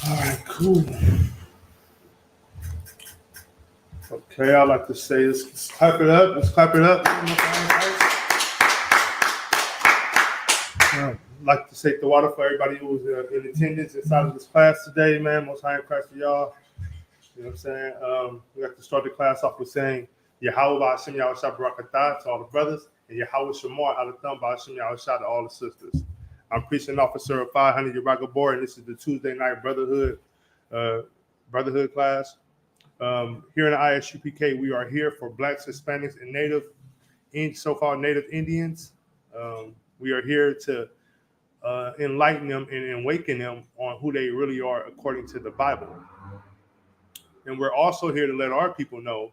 All right, cool. Okay, I like to say let's clap it up. Let's clap it up. I'd like to take the water for everybody who was in attendance inside of this class today, man. Most high in Christ for y'all. You know what I'm saying? We have to start the class off with saying Yahweh Ba'ashem Yahushua Barakatah to all the brothers, and Yahweh Shamar Alatham Ba'ashem Yahushua to all the sisters. I'm preaching officer of 500 Yaraga Board, and this is the Tuesday night brotherhood class. Here in the ISUPK, we are here for Blacks, Hispanics, and so-called Native Indians. We are here to enlighten them and awaken them on who they really are according to the Bible. And we're also here to let our people know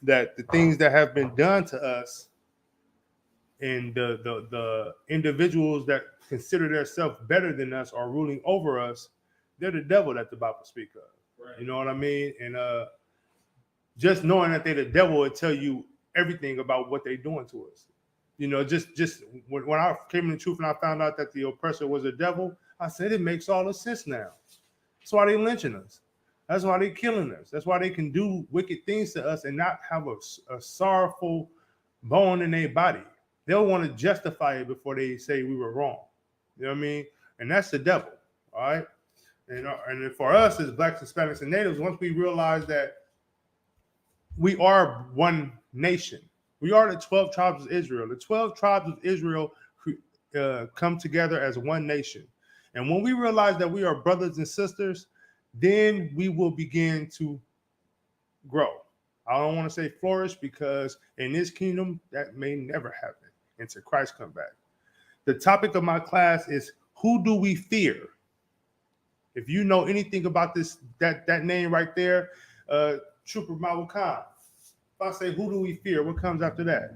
that the things that have been done to us and the individuals that consider themselves better than us or ruling over us, they're the devil that the Bible speaks of. Right. You know what I mean? And just knowing that they're the devil will tell you everything about what they're doing to us. You know, just when I came in the truth and I found out that the oppressor was a devil, I said it makes all the sense now. That's why they're lynching us. That's why they're killing us. That's why they can do wicked things to us and not have a sorrowful bone in their body. They'll want to justify it before they say we were wrong. You know what I mean? And that's the devil, all right? And for us as Blacks, Hispanics, and Natives, once we realize that we are one nation, we are the 12 tribes of Israel. The 12 tribes of Israel come together as one nation. And when we realize that we are brothers and sisters, then we will begin to grow. I don't want to say flourish because in this kingdom, that may never happen until Christ come back. The topic of my class is, who do we fear? If you know anything about this, that name right there, Trooper Mawu Khan. If I say, who do we fear? What comes after that?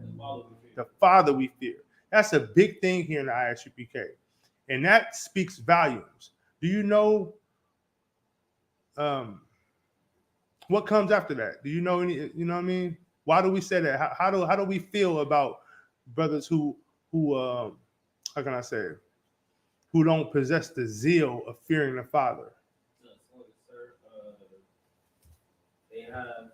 The Father we fear. That's a big thing here in the ISUPK. And that speaks volumes. Do you know what comes after that? Do you know any? You know what I mean? Why do we say that? How do we feel about brothers who how can I say it? Who don't possess the zeal of fearing the Father? They have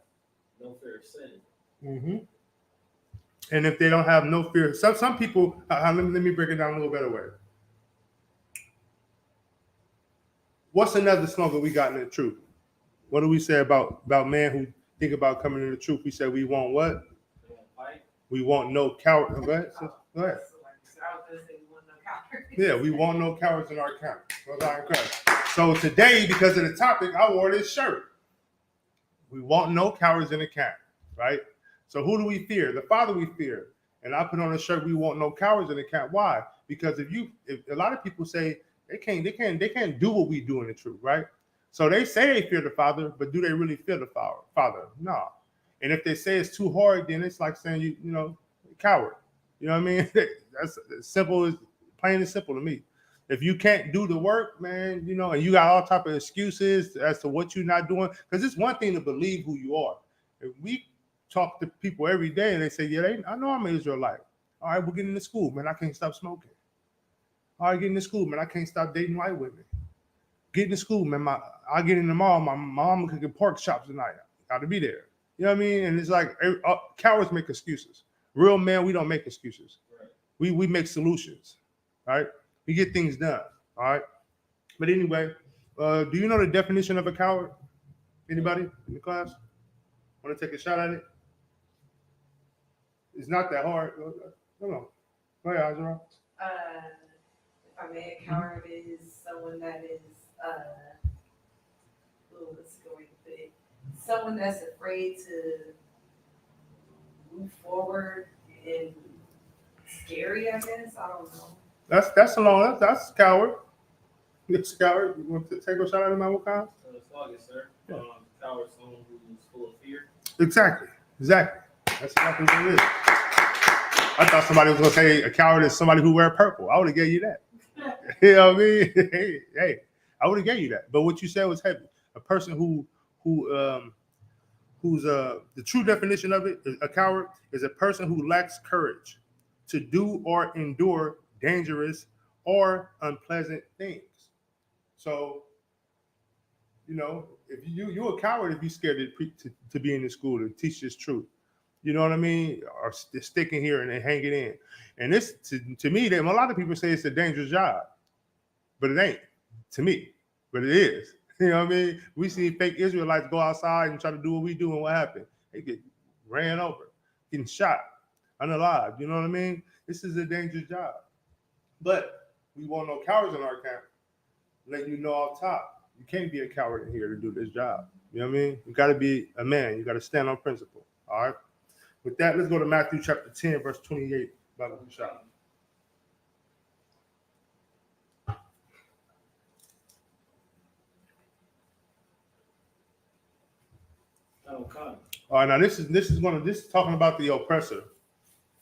no fear of sin. Mm-hmm. And if they don't have no fear, some people. Let me break it down a little better way. What's another slogan we got in the truth? What do we say about men who think about coming to the truth? We say we want what? They won't fight. We want no coward. Go ahead. Go ahead. Yeah, we want no cowards in our camp. So today, because of the topic, I wore this shirt. We want no cowards in the camp, right? So who do we fear? The Father we fear. And I put on a shirt, we want no cowards in the camp. Why? Because if a lot of people say they can't do what we do in the truth, right? So they say they fear the Father, but do they really fear the Father? No. And if they say it's too hard, then it's like saying you know, coward. You know what I mean? That's simple, as plain and simple to me. If you can't do the work, man, you know, and you got all type of excuses as to what you're not doing, because it's one thing to believe who you are. If we talk to people every day and they say, yeah, I know I'm an Israelite. All right, we're getting to school, man. I can't stop smoking. All right, getting to school, man. I can't stop dating white women. Getting to school, man. I get in the mall. My mom cooking pork chops tonight. Got to be there. You know what I mean? And it's like cowards make excuses. Real men, we don't make excuses. Right. We make solutions. Right? We get things done. All right. But anyway, do you know the definition of a coward? Anybody in the class want to take a shot at it? It's not that hard. No. Go ahead, Azra. If I may, a coward is someone that is someone that's afraid to move forward and scary, I guess. I don't know. That's coward. It's coward. You want to take a shot at him, Mawu? Sir. Yeah. Coward, someone who's full of fear. Exactly. That's exactly what it is. I thought somebody was gonna say a coward is somebody who wear purple. I would have gave you that. You know what I mean? Hey, I would have gave you that. But what you said was heavy. A person who's the true definition of it, a coward is a person who lacks courage to do or endure dangerous or unpleasant things. So You know, if you're a coward if you're scared to be in the school to teach this truth. You know what I mean? Or sticking here and hang it in. And this, to me, a lot of people say it's a dangerous job, but it ain't to me. But it is. You know what I mean? We see fake Israelites go outside and try to do what we do, and what happened? They get ran over, getting shot, unalived. You know what I mean? This is a dangerous job. But we want no cowards in our camp. Letting you know off top. You can't be a coward in here to do this job. You know what I mean? You got to be a man. You got to stand on principle. All right? With that, let's go to Matthew chapter 10, verse 28. Bible shot. Okay. All right, now this is talking about the oppressor.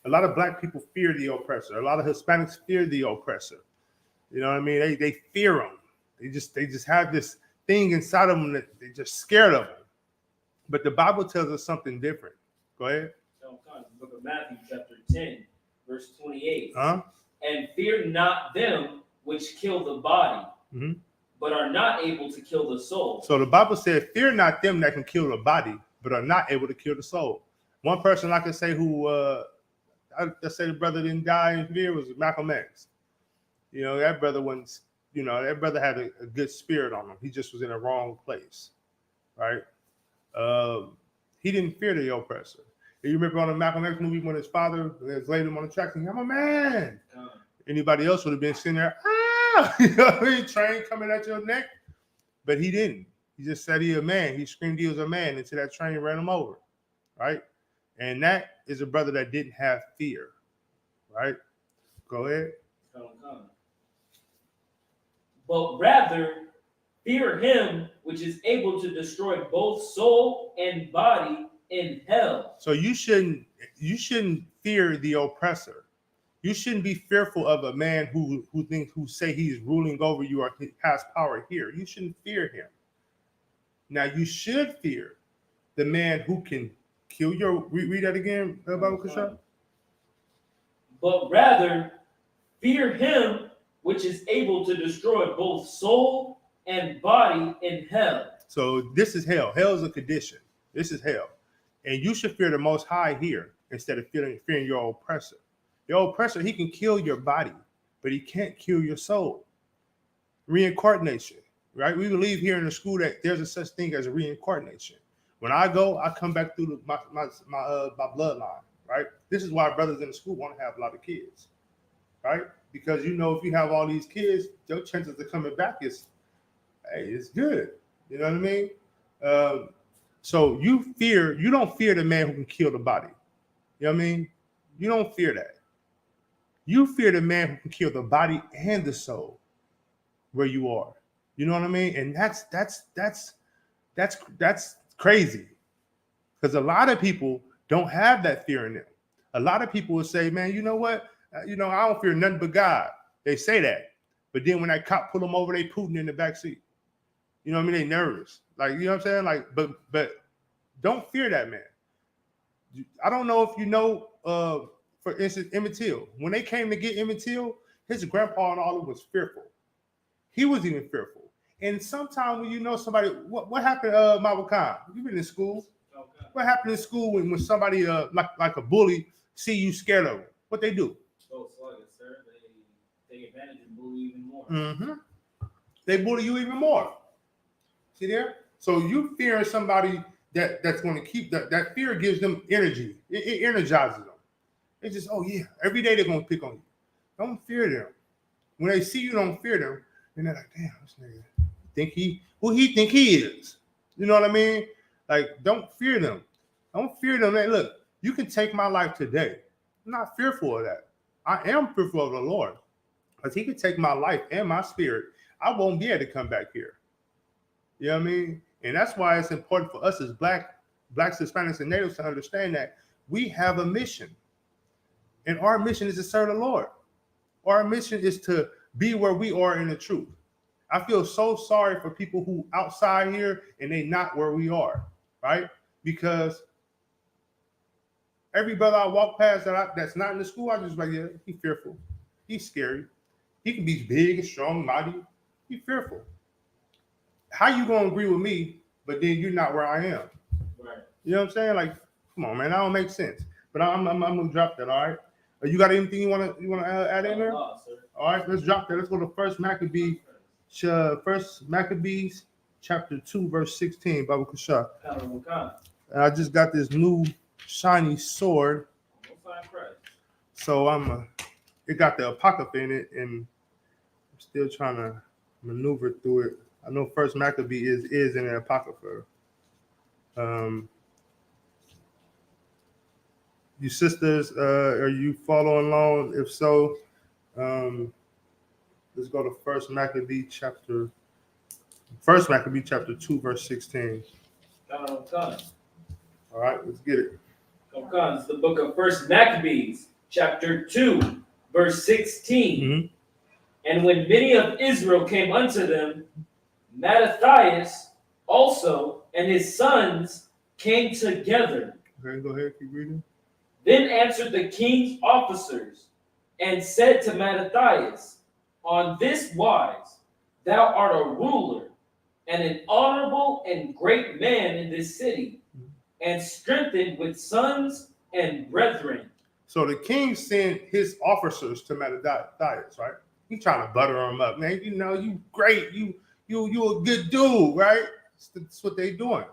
A lot of black people fear the oppressor. A lot of Hispanics fear the oppressor. You know what I mean? They fear him. They just have this thing inside of them that they're just scared of him. But the Bible tells us something different. Go ahead. Okay. Book of Matthew, chapter 10, verse 28. And fear not them which kill the body, but are not able to kill the soul. So the Bible said, fear not them that can kill the body, but are not able to kill the soul. One person I can say who, let's say the brother didn't die in fear was Malcolm X. You know, that brother wasn't, that brother had a good spirit on him. He just was in the wrong place, right? He didn't fear the oppressor. You remember on the Malcolm X movie when his father laid him on the tracks and I'm a man. Anybody else would have been sitting there, you know what I mean? Train coming at your neck. But he didn't. He just said he a man. He screamed he was a man until that train ran him over, right? And that is a brother that didn't have fear, right? Go ahead. But rather fear him which is able to destroy both soul and body in hell. So you shouldn't fear the oppressor. You shouldn't be fearful of a man who say he's ruling over you or has power here. You shouldn't fear him. Now you should fear the man who can kill your. Read that again, Bible Kasha. But rather fear him which is able to destroy both soul and body in hell. So this is hell. Hell is a condition. This is hell. And you should fear the Most High here instead of fearing your oppressor. Your oppressor, he can kill your body, but he can't kill your soul. Reincarnation, right? We believe here in the school that there's a such thing as a reincarnation. When I go, I come back through my bloodline, right? This is why brothers in the school want to have a lot of kids, right? Because if you have all these kids, your chances of coming back is good. You know what I mean? So you don't fear the man who can kill the body. You know what I mean? You don't fear that. You fear the man who can kill the body and the soul where you are. You know what I mean? And that's crazy. Because a lot of people don't have that fear in them. A lot of people will say, man, you know what? I don't fear nothing but God. They say that. But then when that cop pull them over, they Putin in the backseat. You know what I mean? They nervous. Like, you know what I'm saying? Like, but don't fear that man. I don't know if you know, for instance, Emmett Till. When they came to get Emmett Till, his grandpa and all of them was fearful. He was even fearful. And sometimes when you know somebody, what happened, Mabel Khan? You've been in school. Okay. What happened in school when somebody like a bully see you scared of them? What they do? Oh, sorry, sir. They take advantage and bully even more. Mm-hmm. They bully you even more. See there? So you fear somebody that's going to keep that fear gives them energy. It energizes them. It's just, oh yeah, every day they're going to pick on you. Don't fear them. When they see you, don't fear them. And they're like, damn, this nigga who he think he is. You know what I mean? Like, don't fear them. Don't fear them. Hey, look, you can take my life today. I'm not fearful of that. I am fearful of the Lord. Because he can take my life and my spirit. I won't be able to come back here. You know what I mean? And that's why it's important for us as blacks, Hispanics, and natives to understand that we have a mission. And our mission is to serve the Lord. Our mission is to be where we are in the truth. I feel so sorry for people who outside here and they not where we are, right? Because every brother I walk past that's not in the school, I just like, yeah, he's fearful. He's scary. He can be big and strong, mighty. He's fearful. how you gonna agree with me, but then you're not where I am? Right. You know what I'm saying? Like, come on, man, that don't make sense. But I'm gonna drop that. All right. You got anything you wanna add in there? Allah, sir. All right, let's drop that. Let's go to First Maccabees, chapter 2, verse 16. Baba Kushah. And I just got this new shiny sword, so it got the apocrypha in it, and I'm still trying to maneuver through it. I know First Maccabee is in the apocrypha. You sisters, are you following along? If so, let's go to First Maccabee chapter 2, verse 16. All right, let's get it. It's the book of First Maccabees, chapter 2, verse 16. Mhm. And when many of Israel came unto them, Mattathias also and his sons came together. Okay, go ahead, keep reading. Then answered the king's officers and said to Mattathias, on this wise, thou art a ruler and an honorable and great man in this city, and strengthened with sons and brethren. So the king sent his officers to Mattathias, right? He trying to butter him up, man. You know, you great, you a good dude, right? That's what they doing.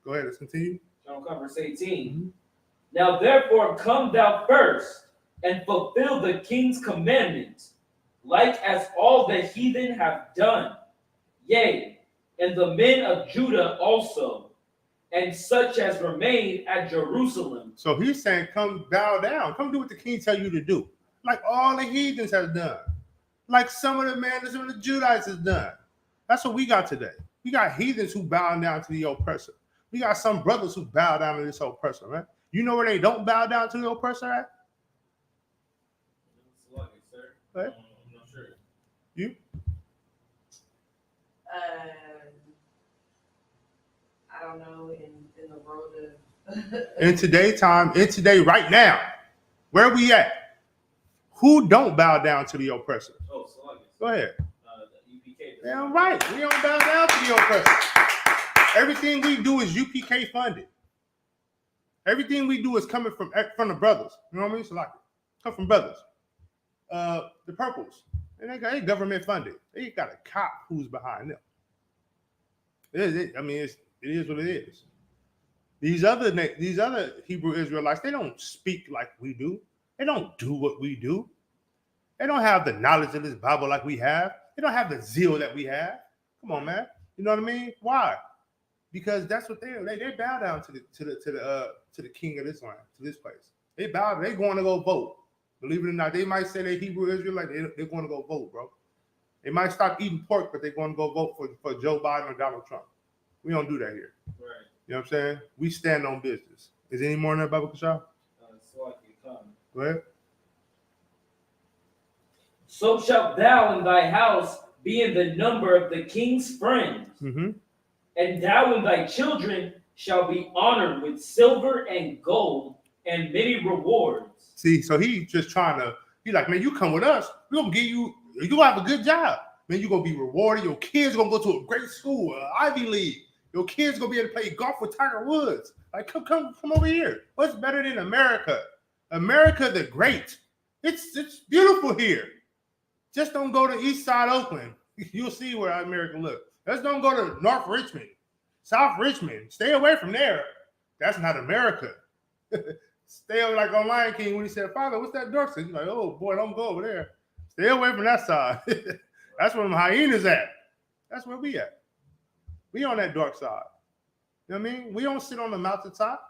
Go ahead, let's continue. Verse 18. Mm-hmm. Now therefore come thou first, and fulfill the king's commandments, like as all the heathen have done, yea, and the men of Judah also, and such as remain at Jerusalem. So he's saying, come bow down, come do what the king tell you to do, like all the heathens have done, like some of the Judites has done. That's what we got today. We got heathens who bow down to the oppressor. We got some brothers who bow down to this oppressor, right? You know where they don't bow down to the oppressor at? Right? Right? I'm not sure. You? I don't know, in the world of In today, right now, where we at? Who don't bow down to the oppressor? Oh, Salagas. Go ahead. The UPK. Damn right. We don't bow down to the oppressor. Everything we do is UPK funded. Everything we do is coming from the brothers. You know what I mean? So like, come from brothers. The purples, and they government funded. They got a cop who's behind them. It is what it is. These other Hebrew Israelites, they don't speak like we do. They don't do what we do. They don't have the knowledge of this Bible like we have. They don't have the zeal that we have. Come on, man. You know what I mean? Why? Because that's what they bow down to the king of this land, to this place. They bow. They going to go vote. Believe it or not, they might say they're Hebrew Israelite. They're going to go vote, bro. They might stop eating pork, but they're going to go vote for Joe Biden or Donald Trump. We don't do that here. Right. You know what I'm saying? We stand on business. Is there any more in that, Baba Kashaw? Go ahead. So shalt thou in thy house be in the number of the king's friends, Mm-hmm. and thou and thy children shall be honored with silver and gold and many rewards. See, so he just trying to, he like, man, you come with us, we're going to give you, you're going to have a good job. Man, you're going to be rewarded. Your kids are going to go to a great school, Ivy League. Your kids going to be able to play golf with Tiger Woods. Like, come over here. What's better than America? America the Great. It's beautiful here. Just don't go to East Side Oakland. You'll see where America looks. Just don't go to North Richmond, South Richmond. Stay away from there. That's not America. Stay away, like on Lion King when he said, Father, what's that dark side? He's like, oh boy, don't go over there. Stay away from that side. That's where the hyenas at. That's where we at. We on that dark side. You know what I mean? We don't sit on the mountaintop.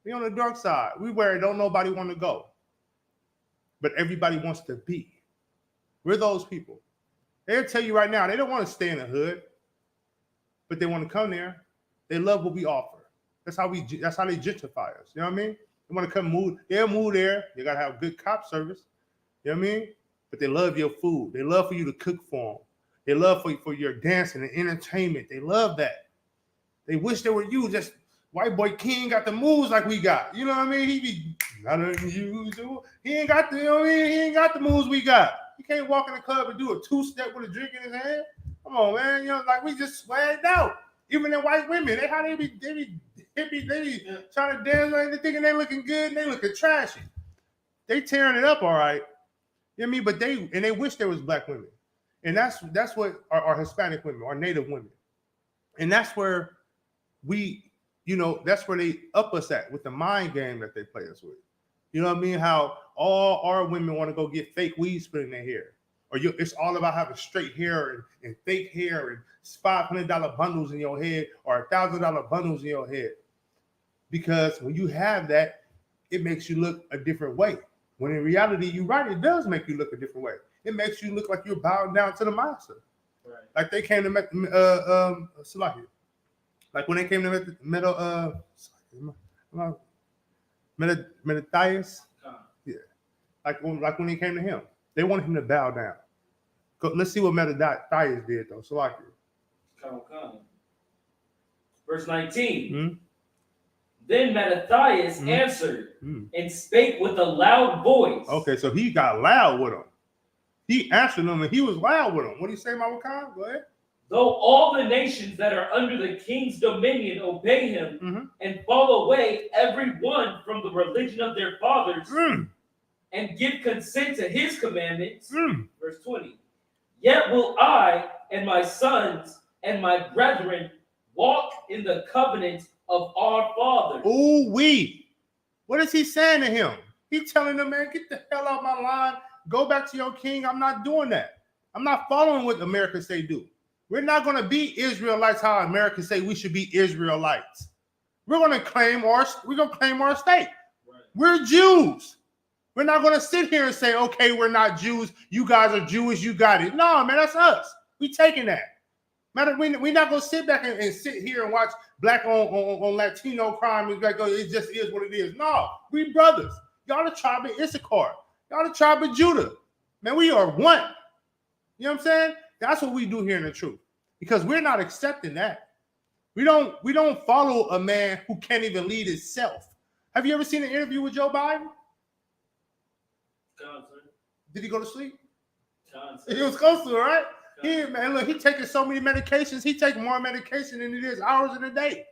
We on the dark side. We where don't nobody want to go. But everybody wants to be. We're those people. They'll tell you right now, they don't want to stay in the hood, but they want to come there. They love what we offer. That's how they gentrify us. You know what I mean? They want to come move. They'll move there. You got to have good cop service. You know what I mean? But they love your food. They love for you to cook for them. They love for your dancing and entertainment. They love that. They wish they were you. Just white boy King got the moves like we got. You know what I mean? He be not unusual. He ain't got the, you know what I mean? He ain't got the moves we got. He can't walk in the club and do a two-step with a drink in his hand. Come on, man. You know, like we just swagged out. Even the white women, they be trying to dance like they thinking they looking good and they looking trashy. They tearing it up, all right. You know what I mean? But they wish there was black women. And that's what our Hispanic women, our Native women. And that's where that's where they up us at with the mind game that they play us with. You know what I mean? How all our women want to go get fake weed split in their hair. Or it's all about having straight hair and fake hair and $500 bundles in your head or $1,000 bundles in your head. Because when you have that, it makes you look a different way. When in reality, you're right, it does make you look a different way. It makes you look like you're bowing down to the master. Right. Like they came to Salahi. Like when they came to Mattathias. Yeah. Like when they came to him. They wanted him to bow down. Let's see what Mattathias did though. Salahi. Verse 19. Hmm? Then Mattathias answered and spake with a loud voice. Okay, so he got loud with him. He answered them and he was loud with him. What do you say, Mawakan? Go ahead. Though all the nations that are under the king's dominion obey him and fall away every one from the religion of their fathers and give consent to his commandments. Verse 20. Yet will I and my sons and my brethren walk in the covenant of our fathers. Ooh, what is he saying to him? He's telling them, man, get the hell out of my line. Go back to your king. I'm not doing that. I'm not following what America say do. We're not going to be Israelites how America say we should be Israelites. We're going to claim our state. Right. We're Jews. We're not going to sit here and say, okay, we're not Jews. You guys are Jewish. You got it. No, man, that's us. We taking that. Matter, we're not going to sit back and sit here and watch black on Latino crime. It's like, oh, it just is what it is. No, we brothers. Y'all the tribe of Issachar. Y'all the tribe of Judah. Man, we are one. You know what I'm saying? That's what we do here in the truth. Because we're not accepting that. We don't follow a man who can't even lead himself. Have you ever seen an interview with Joe Biden? Did he go to sleep? He was close to it, right? Man, look, he taking so many medications. He taking more medication than it is hours in a day.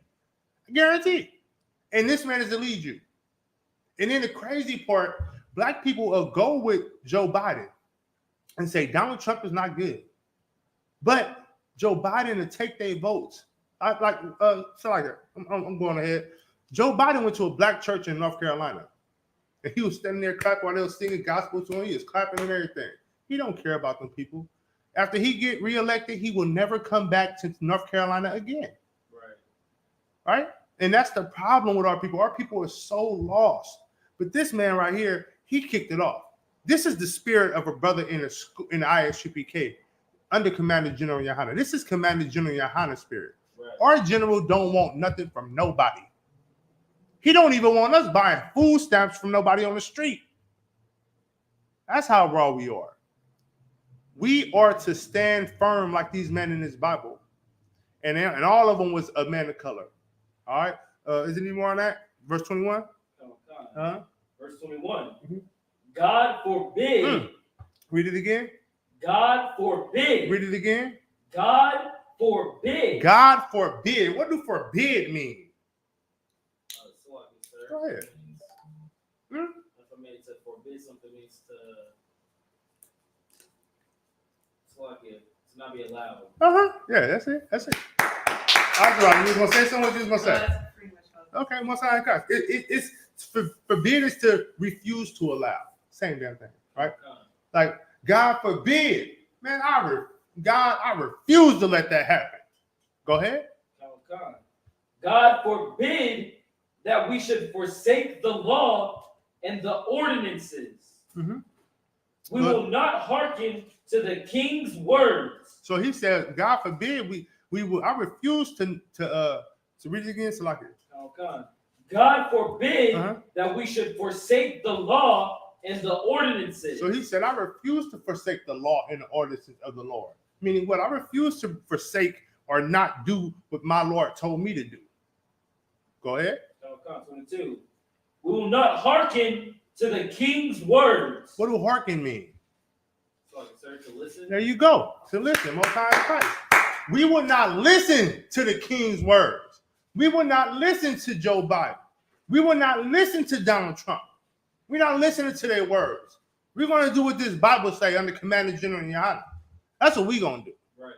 I guarantee. And this man is to lead you. And then the crazy part, black people will go with Joe Biden and say Donald Trump is not good. But Joe Biden to take their votes. I'm going ahead. Joe Biden went to a black church in North Carolina. And he was standing there clapping while they were singing gospel to him. He was clapping and everything. He don't care about them people. After he get reelected, he will never come back to North Carolina again. Right? And that's the problem with our people. Our people are so lost. But this man right here, he kicked it off. This is the spirit of a brother in the ISUPK under Commander General Yohana. This is Commander General Yohana's spirit. Right. Our general don't want nothing from nobody. He don't even want us buying food stamps from nobody on the street. That's how raw we are. We are to stand firm like these men in this Bible. And all of them was a man of color. All right. Is there any more on that? Verse 21? Verse 21. God forbid. Read it again. God forbid. Read it again. God forbid. God forbid. What do forbid mean? Go ahead. If I made it to forbid something means to not be allowed. Yeah, that's it. That's it. You was gonna say something? What you was gonna say? That's pretty much okay, one side of it's forbid is to refuse to allow. Same damn thing, right? Like God forbid, man. I refuse to let that happen. Go ahead. God forbid that we should forsake the law and the ordinances. We will not hearken to the king's words. So he said, God forbid we will. I refuse to read it again. So like it. God forbid that we should forsake the law and the ordinances. So he said, I refuse to forsake the law and the ordinances of the Lord. Meaning what? I refuse to forsake or not do what my Lord told me to do. Go ahead. 22. We will not hearken to the king's words. What do hearken mean? So, sir, to listen. There you go. To listen. Most High Christ. We will not listen to the king's words. We will not listen to Joe Biden. We will not listen to Donald Trump. We're not listening to their words. We're going to do what this Bible say under Commander General Yana. That's what we're going to do. Right.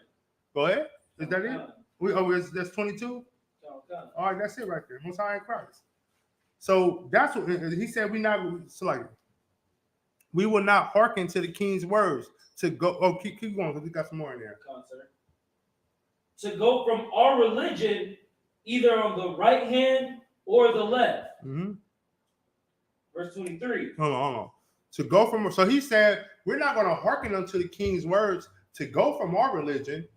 Go ahead. Is that it? That's 22? Shaka. All right, that's it right there. Most High in Christ. So that's what he said. We will not hearken to the king's words to go. Oh, keep going because we got some more in there. Concert. To go from our religion either on the right hand or the left. Mm-hmm. Verse 23. Hold on. To go from, so he said, we're not going to hearken unto the king's words to go from our religion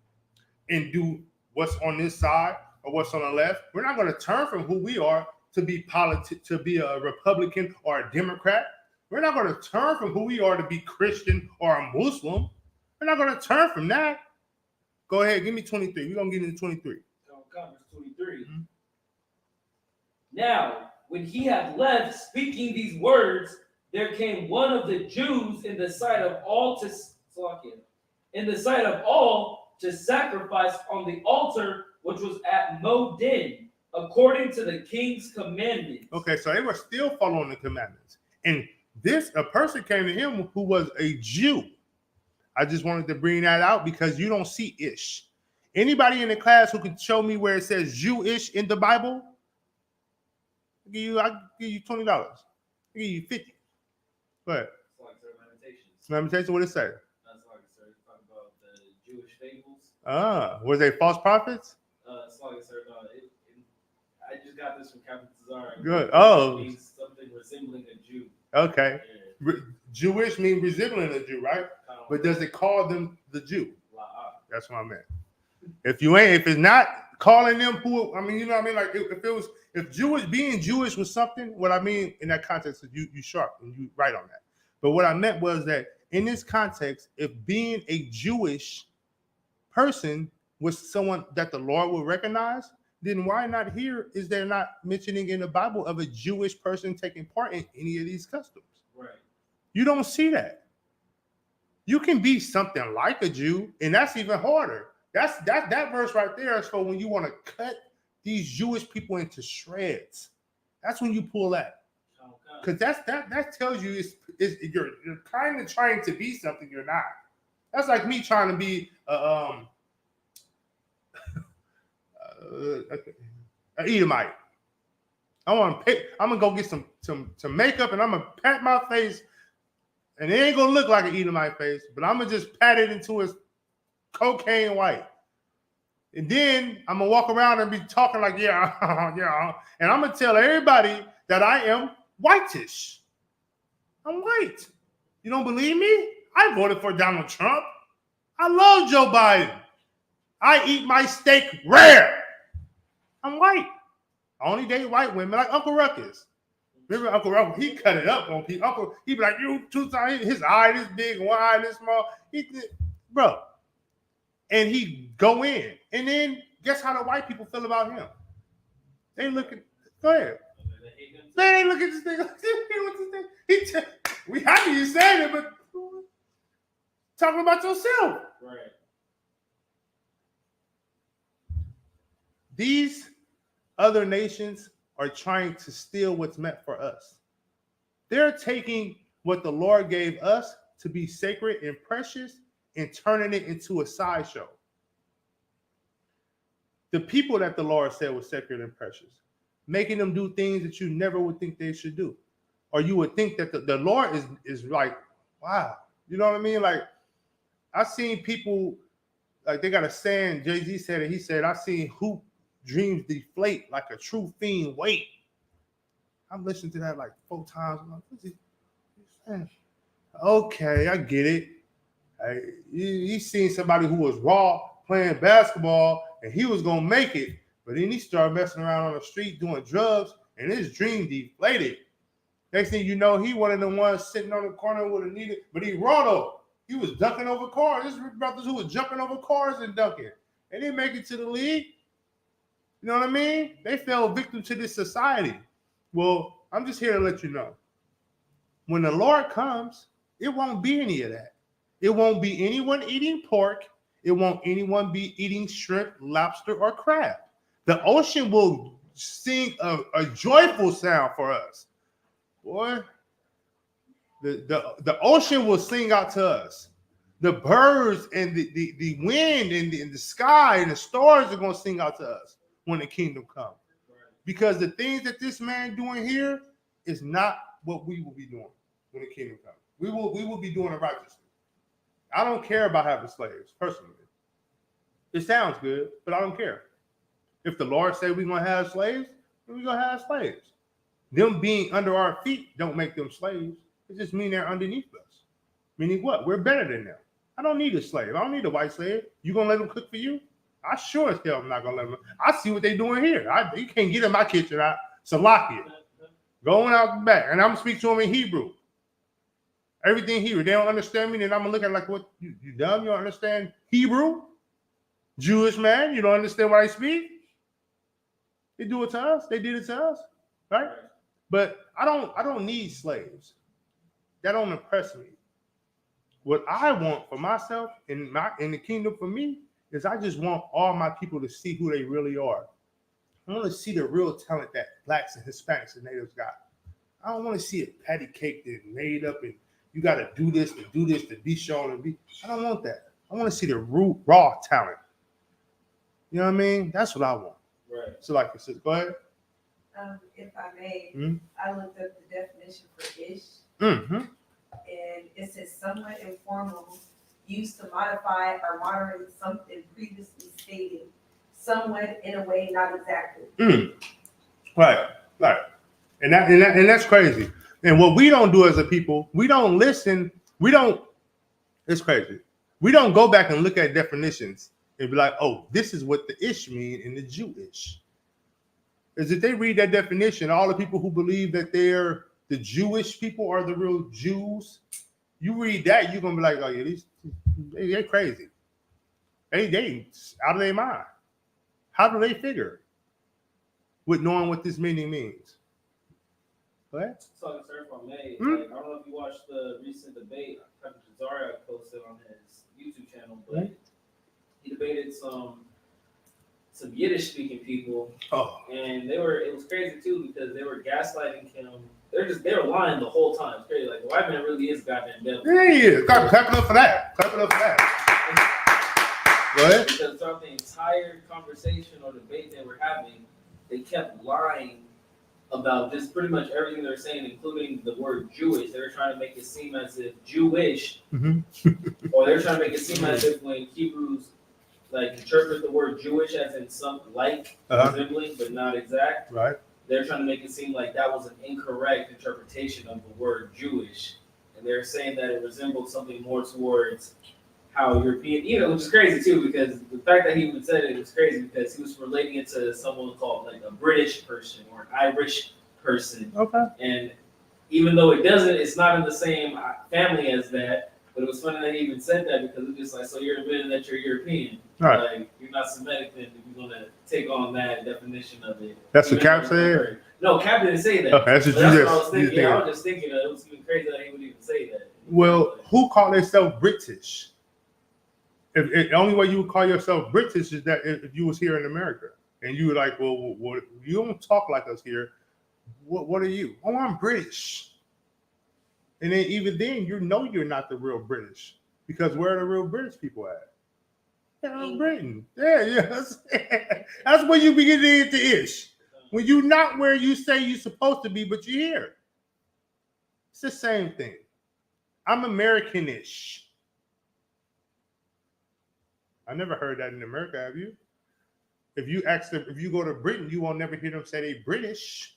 and do what's on this side or what's on the left. We're not going to turn from who we are to be to be a Republican or a Democrat. We're not going to turn from who we are to be Christian or a Muslim. We're not going to turn from that. Go ahead, give me 23. We're going to get into 23. Verse 23. Mm-hmm. Now, when he had left speaking these words, there came one of the Jews in the sight of all to sacrifice on the altar which was at Modin, according to the king's commandments. Okay, so they were still following the commandments. And a person came to him who was a Jew. I just wanted to bring that out because you don't see ish. Anybody in the class who can show me where it says Jewish in the Bible? I'll give you $20. I'll give you 50. Go ahead. It's like Lamentations. Lamentations, what did it say? That's like talking about the Jewish fables. Was they false prophets? It's like I just got this from Captain Cesare. Good. It means something resembling a Jew. Okay. Yeah. Jewish means resembling a Jew, right? But does it call them the Jew? That's what I meant. If it's not calling them who, I mean, you know what I mean? Like if being Jewish was something, what I mean in that context is you sharp and you right on that. But what I meant was that in this context, if being a Jewish person was someone that the Lord would recognize, then why not here is there not mentioning in the Bible of a Jewish person taking part in any of these customs? Right. You don't see that. You can be something like a Jew, and that's even harder. That verse right there is for when you want to cut these Jewish people into shreds. That's when you pull that. Because that tells you you're kind of trying to be something you're not. That's like me trying to be an Edomite. I'm gonna go get some makeup and I'm gonna pat my face, and it ain't gonna look like an Edomite face, but I'm gonna just pat it into his cocaine white. And then I'm gonna walk around and be talking like, yeah, and I'm gonna tell everybody that I am whitish. I'm white. You don't believe me? I voted for Donald Trump. I love Joe Biden. I eat my steak rare. I'm white. I only date white women like Uncle Ruckus. Remember Uncle Ruckus? He cut it up on people. He be like, you two times, his eye this big, one eye this small. Bro. And he go in. And then guess how the white people feel about him? They look at, go ahead. They ain't look at this thing. What's this thing? We happy you said it, but talking about yourself. Right. These other nations are trying to steal what's meant for us. They're taking what the Lord gave us to be sacred and precious and turning it into a sideshow. The people that the Lord said were sacred and precious, making them do things that you never would think they should do. Or you would think that the Lord is like, wow. You know what I mean? Like, I've seen people, like they got a saying, Jay-Z said it, he said, I've seen hoop dreams deflate like a true fiend wait. I'm listening to that like 4 times. I'm like, what's he saying? Okay, I get it. He's seen somebody who was raw playing basketball and he was going to make it, but then he started messing around on the street doing drugs and his dream deflated. Next thing you know, he one of the ones sitting on the corner with a needle, but he raw though. He was dunking over cars. This brothers who was jumping over cars and dunking. They didn't make it to the league. You know what I mean? They fell victim to this society. Well, I'm just here to let you know. When the Lord comes, it won't be any of that. It won't be anyone eating pork. It won't anyone be eating shrimp, lobster, or crab. The ocean will sing a joyful sound for us. Boy, the ocean will sing out to us. The birds and the wind and the sky and the stars are going to sing out to us when the kingdom comes. Because the things that this man doing here is not what we will be doing when the kingdom comes. We will be doing it righteously. I don't care about having slaves, personally. It sounds good, but I don't care. If the Lord say we're going to have slaves, then we're going to have slaves. Them being under our feet don't make them slaves. It just means they're underneath us. Meaning what? We're better than them. I don't need a slave. I don't need a white slave. You going to let them cook for you? I sure as hell am not going to let them. I see what they're doing here. You can't get in my kitchen. Salakia. Going out the back. And I'm going to speak to them in Hebrew. Everything Hebrew. They don't understand me, then I'm going to look at it like, what? You dumb? You don't understand Hebrew? Jewish man? You don't understand what I speak? They do it to us. They did it to us. Right? But I don't need slaves. That don't impress me. What I want for myself in the kingdom for me is I just want all my people to see who they really are. I want to see the real talent that blacks and Hispanics and natives got. I don't want to see it patty caked and made up and you got to do this to be shown and be. I don't want that. I want to see the raw talent. You know what I mean? That's what I want. Right. So like I said, go ahead. If I may, Mhm. I looked up the definition for ish, Mm-hmm. and it says somewhat informal, used to modify or moderate something previously stated, somewhat in a way, not exactly. Right. And that's crazy. And what we don't do as a people, we don't listen. It's crazy. We don't go back and look at definitions and be like, oh, this is what the ish mean in the Jewish. Is if they read that definition, all the people who believe that they're the Jewish people are the real Jews, you read that, you're gonna be like, oh yeah, they're crazy. They out of their mind. How do they figure with knowing what this meaning means? What? Talking sir, if I may, Hmm? like, I don't know if you watched the recent debate Captain Zaria posted on his YouTube channel, but he debated some Yiddish speaking people, and it was crazy too because they were gaslighting him. They were lying the whole time. It's crazy. Like the white man really is goddamn devil. Yeah, he is. Clap it up for that. Go ahead. Because throughout the entire conversation or debate they were having, they kept lying about just pretty much everything they're saying, including the word Jewish. They were trying to make it seem as if Jewish, or they're trying to make it seem as if when Hebrews like interpret the word Jewish as in something like resembling but not exact. Right. They're trying to make it seem like that was an incorrect interpretation of the word Jewish, and they're saying that it resembled something more towards how European, which is crazy too, because the fact that he even said it was crazy because he was relating it to someone called like a British person or an Irish person. Okay. And even though it doesn't, it's not in the same family as that. But it was funny that he even said that because it's just like, so you're admitting that you're European. Right. Like, you're not Semitic, then if you're going to take on that definition of it. That's what Cap said? No, Cap didn't say that. Okay, that's what But you what I was just thinking. I was just thinking that it was even crazy that he would even say that. Well, who call themselves British? If the only way you would call yourself British is that if you was here in America and you were like, well, you don't talk like us here. What are you? Oh, I'm British. And then even then, you know you're not the real British because where are the real British people at? Yeah, in Britain. Yeah. That's where you begin to get the ish. When you're not where you say you're supposed to be, but you're here. It's the same thing. I'm American-ish. I never heard that in America, have you? If you ask them, if you go to Britain, you won't never hear them say they British.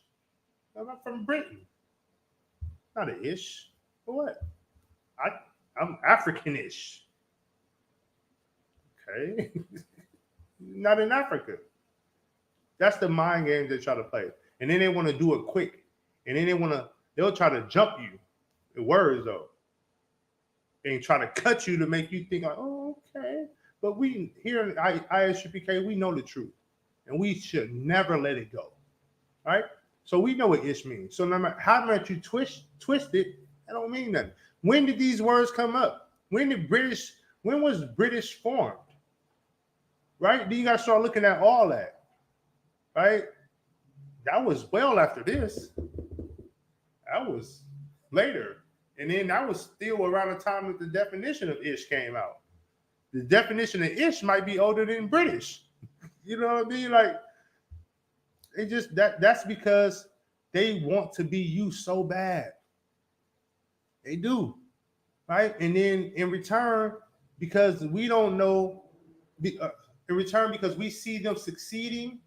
I'm not from Britain. Not an ish. For what? I'm African-ish. Okay. Not in Africa. That's the mind game they try to play. And then they want to do it quick. And then they'll try to jump you. The words though. And try to cut you to make you think like, oh, okay. But we here in ISUPK, we know the truth. And we should never let it go. Right? So we know what ish means. So no matter how much you twist it, that don't mean nothing. When did these words come up? When was British formed? right? Then you got to start looking at all that, right? That was well after this. That was later. And then that was still around the time that the definition of ish came out. The definition of ish might be older than British. You know what I mean? Like, it just that's because they want to be you so bad. They do. Right? And then in return, because we don't know, in return, because we see them succeeding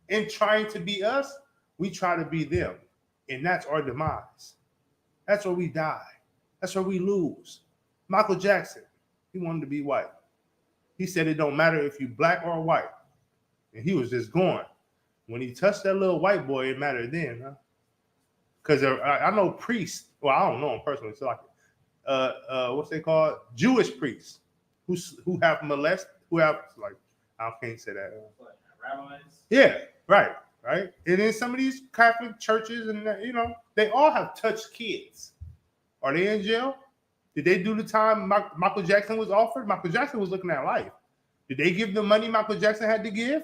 and trying to be us, we try to be them. And that's our demise. That's where we die. That's where we lose. Michael Jackson, he wanted to be white. He said it don't matter if you black or white. And he was just going. When he touched that little white boy, it mattered then, huh? Because I know priests, well, I don't know him personally, so like what's they called? Jewish priests who have molested, who have, like, I can't say that. Like rabbis. Yeah, right. And then some of these Catholic churches, and you know, they all have touched kids. Are they in jail? Did they do the time Michael Jackson was offered? Michael Jackson was looking at life. Did they give the money Michael Jackson had to give?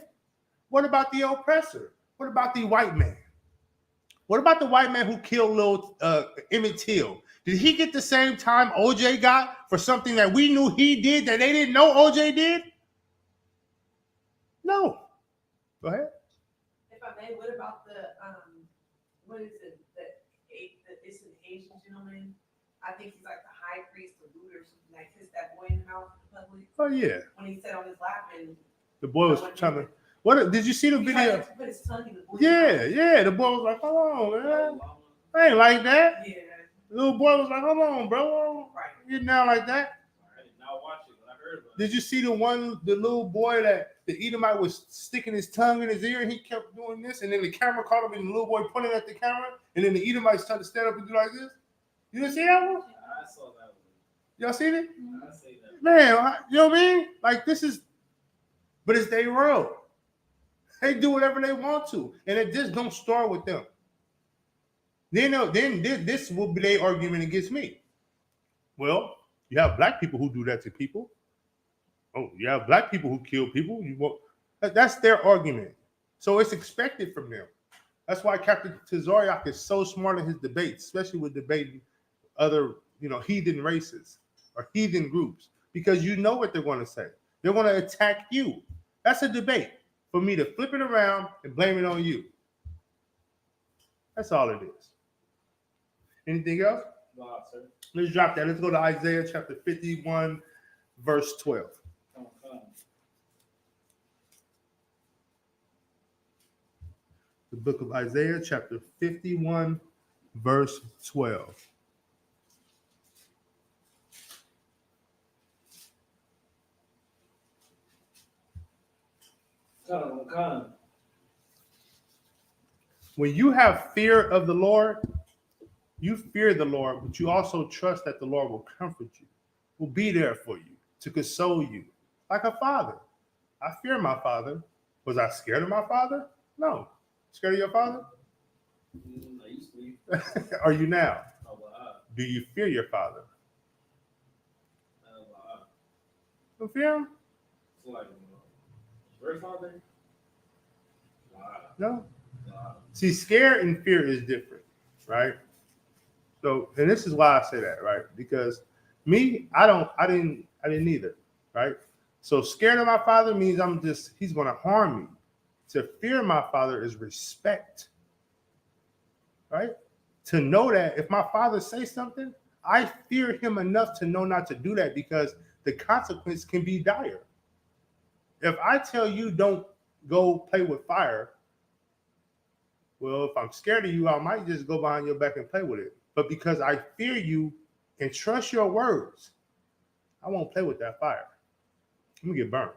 What about the oppressor? What about the white man? What about the white man who killed little Emmett Till? Did he get the same time OJ got for something that we knew he did that they didn't know OJ did? No. Go ahead. If I may, what about the, what is it, it's an Asian gentleman, I think he's like the high priest of Buddha or something, like kissed that boy in the mouth in public, Oh yeah. when he sat on his lap and. The boy was trying to. What did you see the he video? tried to put his tongue in the boy's Yeah. mouth. The boy was like, "Hold on, man. I ain't like that." Yeah, The little boy was like, "Hold on, bro. right. Get down like that." I did not watch it, but I heard about it. Did you see the little boy that the Edomite was sticking his tongue in his ear and he kept doing this, and then the camera caught him and the little boy pointing at the camera, and then the Edomite started to stand up and do like this? You didn't see that one? I saw that one. Y'all seen it? I see that. Man, you know what I mean? Like, this is, but it's their world. They do whatever they want to, and it just don't start with them. Then this will be their argument against me. Well, you have black people who do that to people. Oh, you have black people who kill people. That's their argument. So it's expected from them. That's why Captain Tazariak is so smart in his debates, especially with debating other, heathen races or heathen groups, because you know what they're going to say. They're going to attack you. That's a debate for me to flip it around and blame it on you. That's all it is. Anything else? No, sir. Let's drop that. Let's go to Isaiah chapter 51, verse 12. Come. The book of Isaiah chapter 51, verse 12. Come. When you have fear of the Lord, you fear the Lord, but you also trust that the Lord will comfort you, will be there for you, to console you, like a father. I fear my father. Was I scared of my father? No. Scared of your father? I used to be. Are you now? Oh, wow. Do you fear your father? Wow. You fear him? It's like, your father? Wow. No. Wow. See, scared and fear is different, right? So, and this is why I say that, right? Because me, I didn't either, right? So scared of my father means he's going to harm me. To fear my father is respect, right? To know that if my father says something, I fear him enough to know not to do that, because the consequence can be dire. If I tell you don't go play with fire, well, if I'm scared of you, I might just go behind your back and play with it. But because I fear you and trust your words, I won't play with that fire. I'm gonna get burned.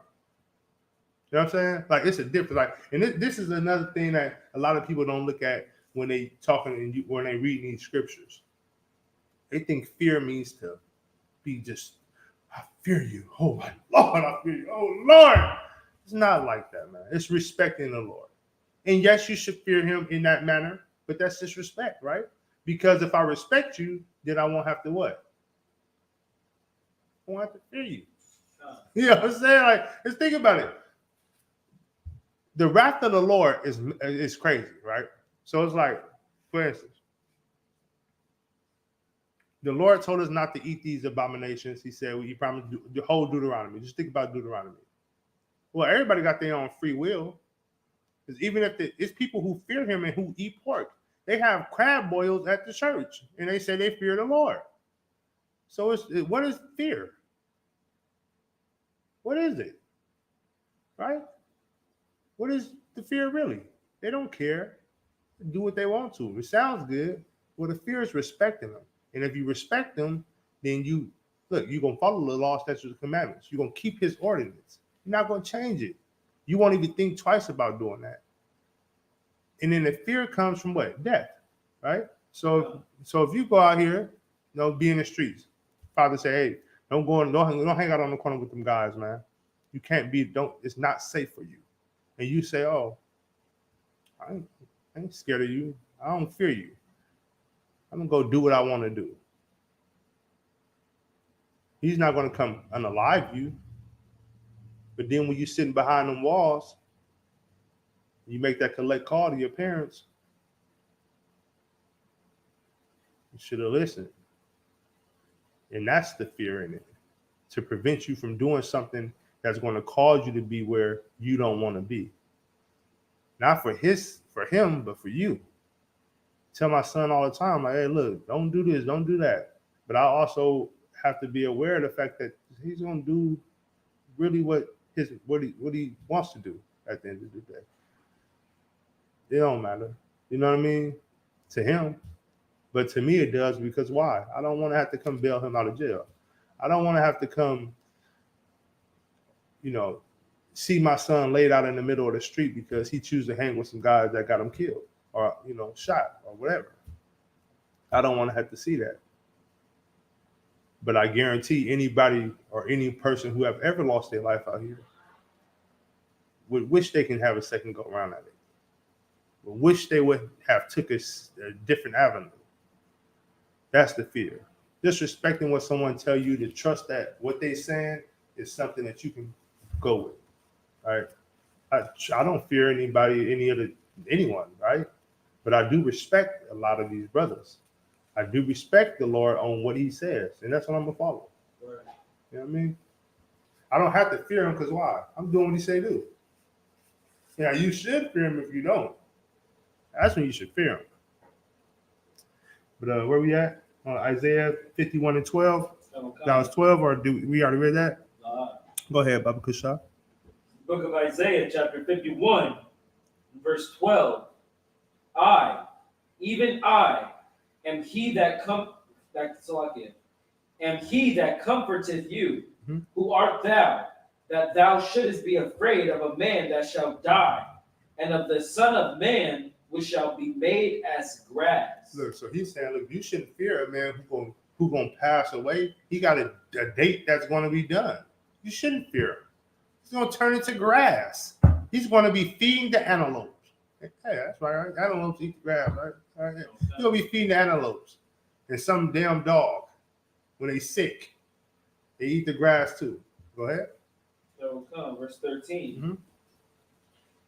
You know what I'm saying? Like, it's a difference. Like, and this is another thing that a lot of people don't look at when they talking and when they read these scriptures. They think fear means to be just, I fear you. Oh my Lord, I fear you. Oh Lord. It's not like that, man. It's respecting the Lord. And yes, you should fear him in that manner, but that's just respect, right? Because if I respect you, then I won't have to what? I won't have to fear you. You know what I'm saying? Like, let's think about it. The wrath of the Lord is crazy, right? So it's like, for instance, the Lord told us not to eat these abominations. He said, He promised the whole Deuteronomy. Just think about Deuteronomy. Well, everybody got their own free will. Because even if it's people who fear Him and who eat pork, they have crab boils at the church, and they say they fear the Lord. So what is fear? What is it? Right? What is the fear really? They don't care. They do what they want to. It sounds good. Well, the fear is respecting them. And if you respect them, then you're going to follow the law, statutes, and commandments. You're going to keep His ordinance. You're not going to change it. You won't even think twice about doing that. And then the fear comes from what? Death, right? So if you go out here, be in the streets. Father say, hey, don't hang out on the corner with them guys, man. You can't it's not safe for you. And you say, oh, I ain't scared of you. I don't fear you. I'm going to go do what I want to do. He's not going to come unalive you. But then when you're sitting behind them walls, you make that collect call to your parents, you should have listened. And that's the fear in it, to prevent you from doing something that's going to cause you to be where you don't want to be. Not for him, but for you. Tell my son all the time, like, hey, look, don't do this, don't do that. But I also have to be aware of the fact that he's going to do really what he wants to do at the end of the day. It don't matter. You know what I mean? To him. But to me, it does, because why? I don't want to have to come bail him out of jail. I don't want to have to come, see my son laid out in the middle of the street because he chose to hang with some guys that got him killed or, shot or whatever. I don't want to have to see that. But I guarantee anybody or any person who have ever lost their life out here would wish they can have a second go around at it. But wish they would have took a different avenue. That's the fear. Disrespecting what someone tell you, to trust that what they saying is something that you can go with. Right? I don't fear anyone, right? But I do respect a lot of these brothers. I do respect the Lord on what He says, and that's what I'm gonna follow. Right. You know what I mean? I don't have to fear Him, because why? I'm doing what He say do. Yeah, you should fear Him if you don't. That's when you should fear Him. But where we at? Isaiah 51:12. That was 12, or we already read that? Go ahead, Baba Kusha. Book of Isaiah, chapter 51, verse 12. I, even I, am He that comforteth you. Mm-hmm. Who art thou, that thou shouldest be afraid of a man that shall die, and of the Son of Man, which shall be made as grass? Look, so he's saying, look, you shouldn't fear a man who gonna pass away. He got a date that's going to be done. You shouldn't fear him. He's going to turn into grass. He's going to be feeding the antelopes. Hey, that's right. Antelopes eat the grass, right? He's going to be feeding the antelopes. And some damn dog, when they sick, they eat the grass too. Go ahead. So come, verse 13. Mm-hmm.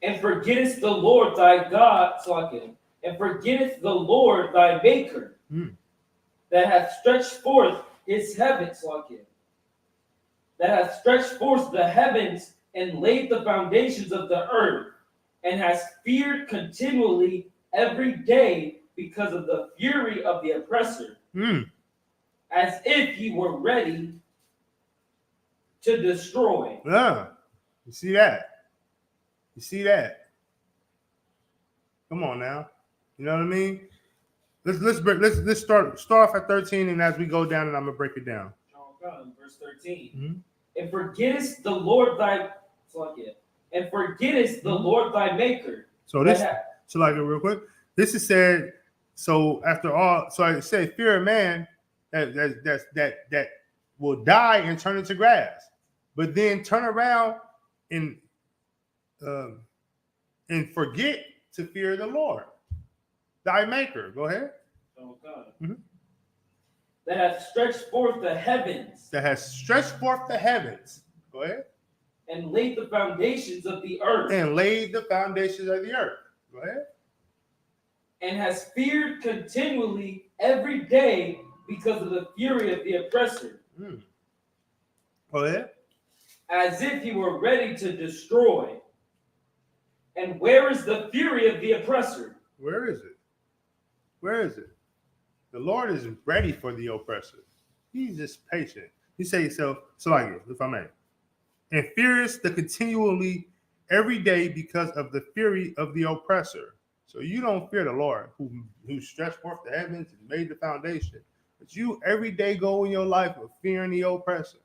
And forgettest the Lord thy God, and forgettest the Lord thy Maker, that hath stretched forth His heavens, that hath stretched forth the heavens and laid the foundations of the earth, and has feared continually every day because of the fury of the oppressor, as if He were ready to destroy. Yeah, you see that? You see that? Come on now. You know what I mean? Let's start off at 13, and as we go down, and I'm gonna break it down. Verse 13. Mm-hmm. And forgettest the Lord thy Lord thy Maker. So like real quick, this is said. So after all, so I said, fear a man that will die and turn into grass, but then turn around and forget to fear the Lord, thy Maker. Go ahead. Oh God. Mm-hmm. That hath stretched forth the heavens. That has stretched forth the heavens. Go ahead. and laid the foundations of the earth, And laid the foundations of the earth. Go ahead. and has feared continually every day because of the fury of the oppressor, Go ahead. as if he were ready to destroy. And where is the fury of the oppressor? Where is it? Where is it? The Lord is ready for the oppressor. He's just patient. He says so like it, if I may. And fears the continually every day because of the fury of the oppressor. So you don't fear the Lord who stretched forth the heavens and made the foundation. But you every day go in your life with fearing the oppressor.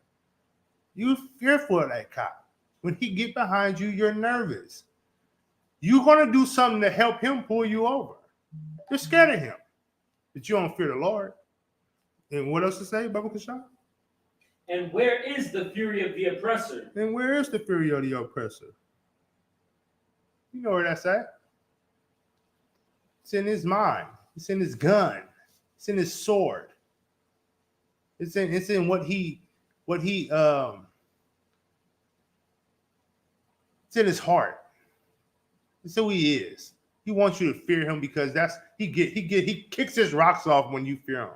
You fearful of that cop. When he get behind you, you're nervous. You're gonna do something to help him pull you over. You're scared of him. But you don't fear the Lord. And what else to say, Baba Kashan? And where is the fury of the oppressor? And where is the fury of the oppressor? You know where that's at. It's in his mind. It's in his gun. It's in his sword. It's in what he it's in his heart. It's who he is. He wants you to fear him because he kicks his rocks off when you fear him.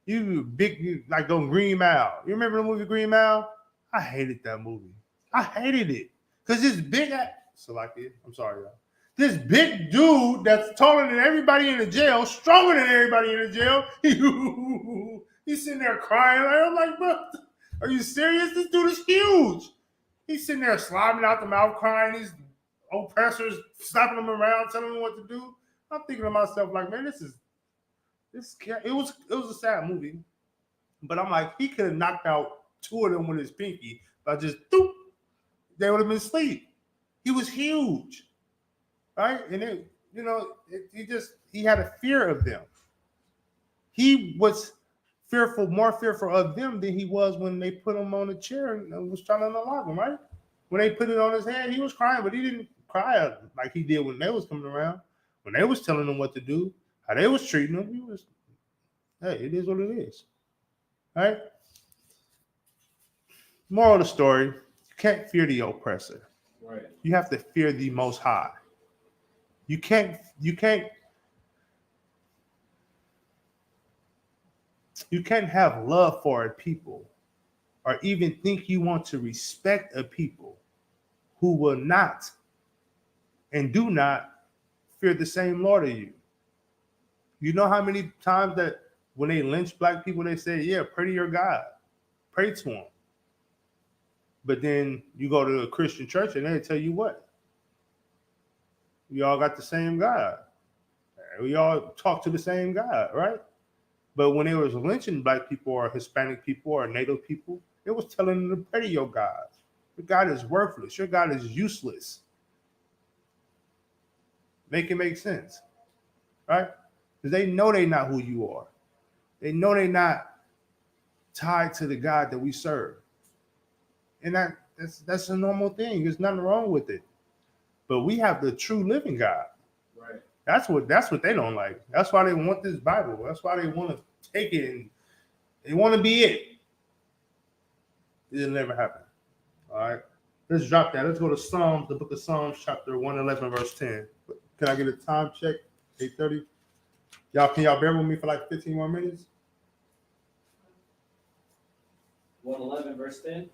You like on Green Mile. You remember the movie Green Mile? I hated that movie. I hated it. Because this big I'm sorry, y'all. This big dude that's taller than everybody in the jail, stronger than everybody in the jail, he's sitting there crying. I'm like, bro, are you serious? This dude is huge. He's sitting there slobbing out the mouth, crying. These oppressors slapping him around, telling him what to do. I'm thinking to myself, like, man, it was a sad movie. But I'm like, he could have knocked out two of them with his pinky by just doop. They would have been asleep. He was huge. Right? And he had a fear of them. He was more fearful of them than he was when they put him on a chair and was trying to unlock him, right? When they put it on his head, he was crying, but he didn't cry like he did when they was coming around. When they was telling him what to do, how they was treating him, he was, hey, it is what it is. Right? Moral of the story, you can't fear the oppressor. Right. You have to fear the Most High. You can't have love for a people or even think you want to respect a people who will not and do not fear the same Lord as you. You know how many times that when they lynch black people, they say, yeah, pray to your God. Pray to him. But then you go to a Christian church and they tell you what? We all got the same God. We all talk to the same God, right? But when it was lynching black people or Hispanic people or Native people, it was telling them to pray to your God. Your God is worthless. Your God is useless. Make it make sense, right? Because they know they're not who you are. They know they're not tied to the God that we serve. And that's a normal thing. There's nothing wrong with it. But we have the true living God. Right. That's what they don't like. That's why they want this Bible. That's why they want to take it and they want to be it. It'll never happen. All right. Let's drop that. Let's go to Psalms, the book of Psalms, chapter 111, verse 10. Can I get a time check? 8:30. Can y'all bear with me for like 15 more minutes? 111 verse 10.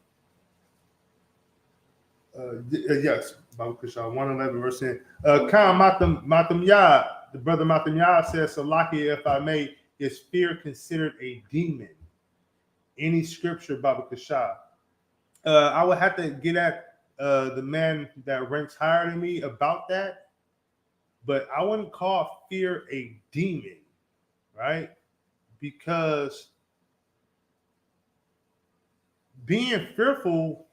Yes, Baruch Hashem, 111 verse 10. Khan Matam Yah, the brother Matam Yah says, Salaki, if I may, is fear considered a demon? Any scripture, Baruch Hashem? I would have to get at the man that ranks higher than me about that, but I wouldn't call fear a demon, right? Because being fearful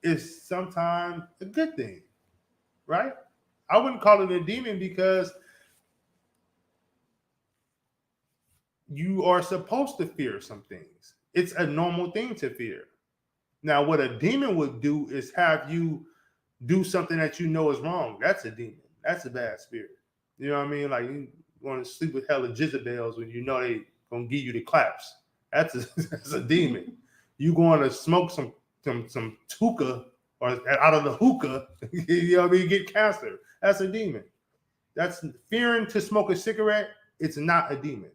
is sometimes a good thing, right? I wouldn't call it a demon because you are supposed to fear some things. It's a normal thing to fear. Now, what a demon would do is have you do something that you know is wrong. That's a demon. That's a bad spirit. You know what I mean? Like you want to sleep with hella Jezebels when you know they gonna give you the claps. That's a demon. You going to smoke some some hookah or out of the hookah, you know what I mean, get cancer. That's a demon. That's fearing to smoke a cigarette. It's not a demon.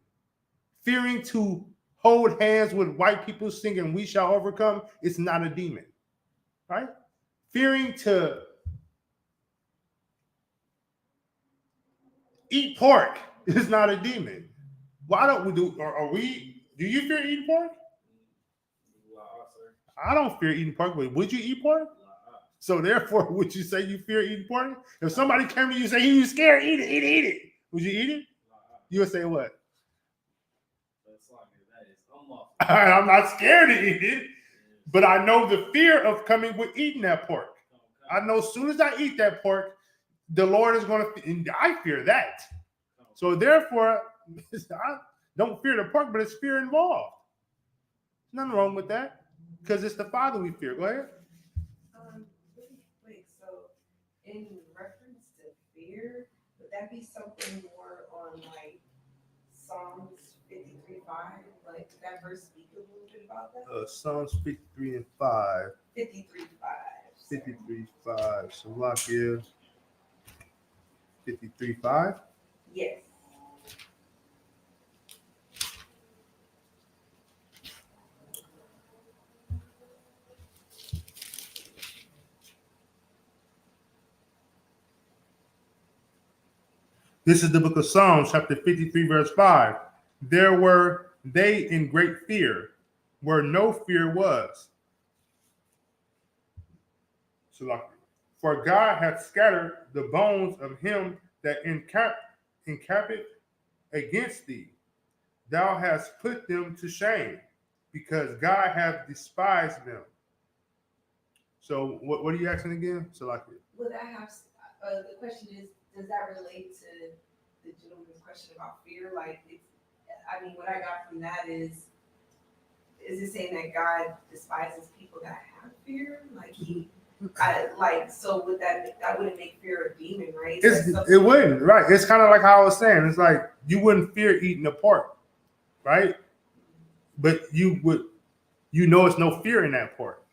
Fearing to hold hands with white people singing "We Shall Overcome." It's not a demon, right? Fearing to eat pork is not a demon. Why don't we do? Are we? Do you fear eating pork? I don't fear eating pork, but would you eat pork? So therefore, would you say you fear eating pork? If somebody came to you and say you scared, eat it, eat it. Would you eat it? You would say what? I'm not scared to eat it, but I know the fear of coming with eating that pork. I know as soon as I eat that pork, the Lord is going to, and I fear that. So therefore, I don't fear the pork, but it's fear involved. There's nothing wrong with that because it's the Father we fear. Go ahead. Really quick, so in reference to fear, would that be something more on like Psalms 53:5? Like that verse speak a little bit about that? Psalms 53 and 5. 53:5. 53:5. So lock here. 53:5. Yes. This is the book of Psalms, chapter 53, verse 5. There were they in great fear, where no fear was. So like, for God hath scattered the bones of him that encampeth against thee. Thou hast put them to shame, because God hath despised them. So what are you asking again? So like, Would that have, the question is, does that relate to the gentleman's question about fear? Like, it's, I mean, what I got from that is it saying that God despises people that have fear? Like so would that wouldn't make fear a demon, right? it wouldn't, right? It's kind of like how I was saying. It's like you wouldn't fear eating the pork, right? But you would, it's no fear in that pork.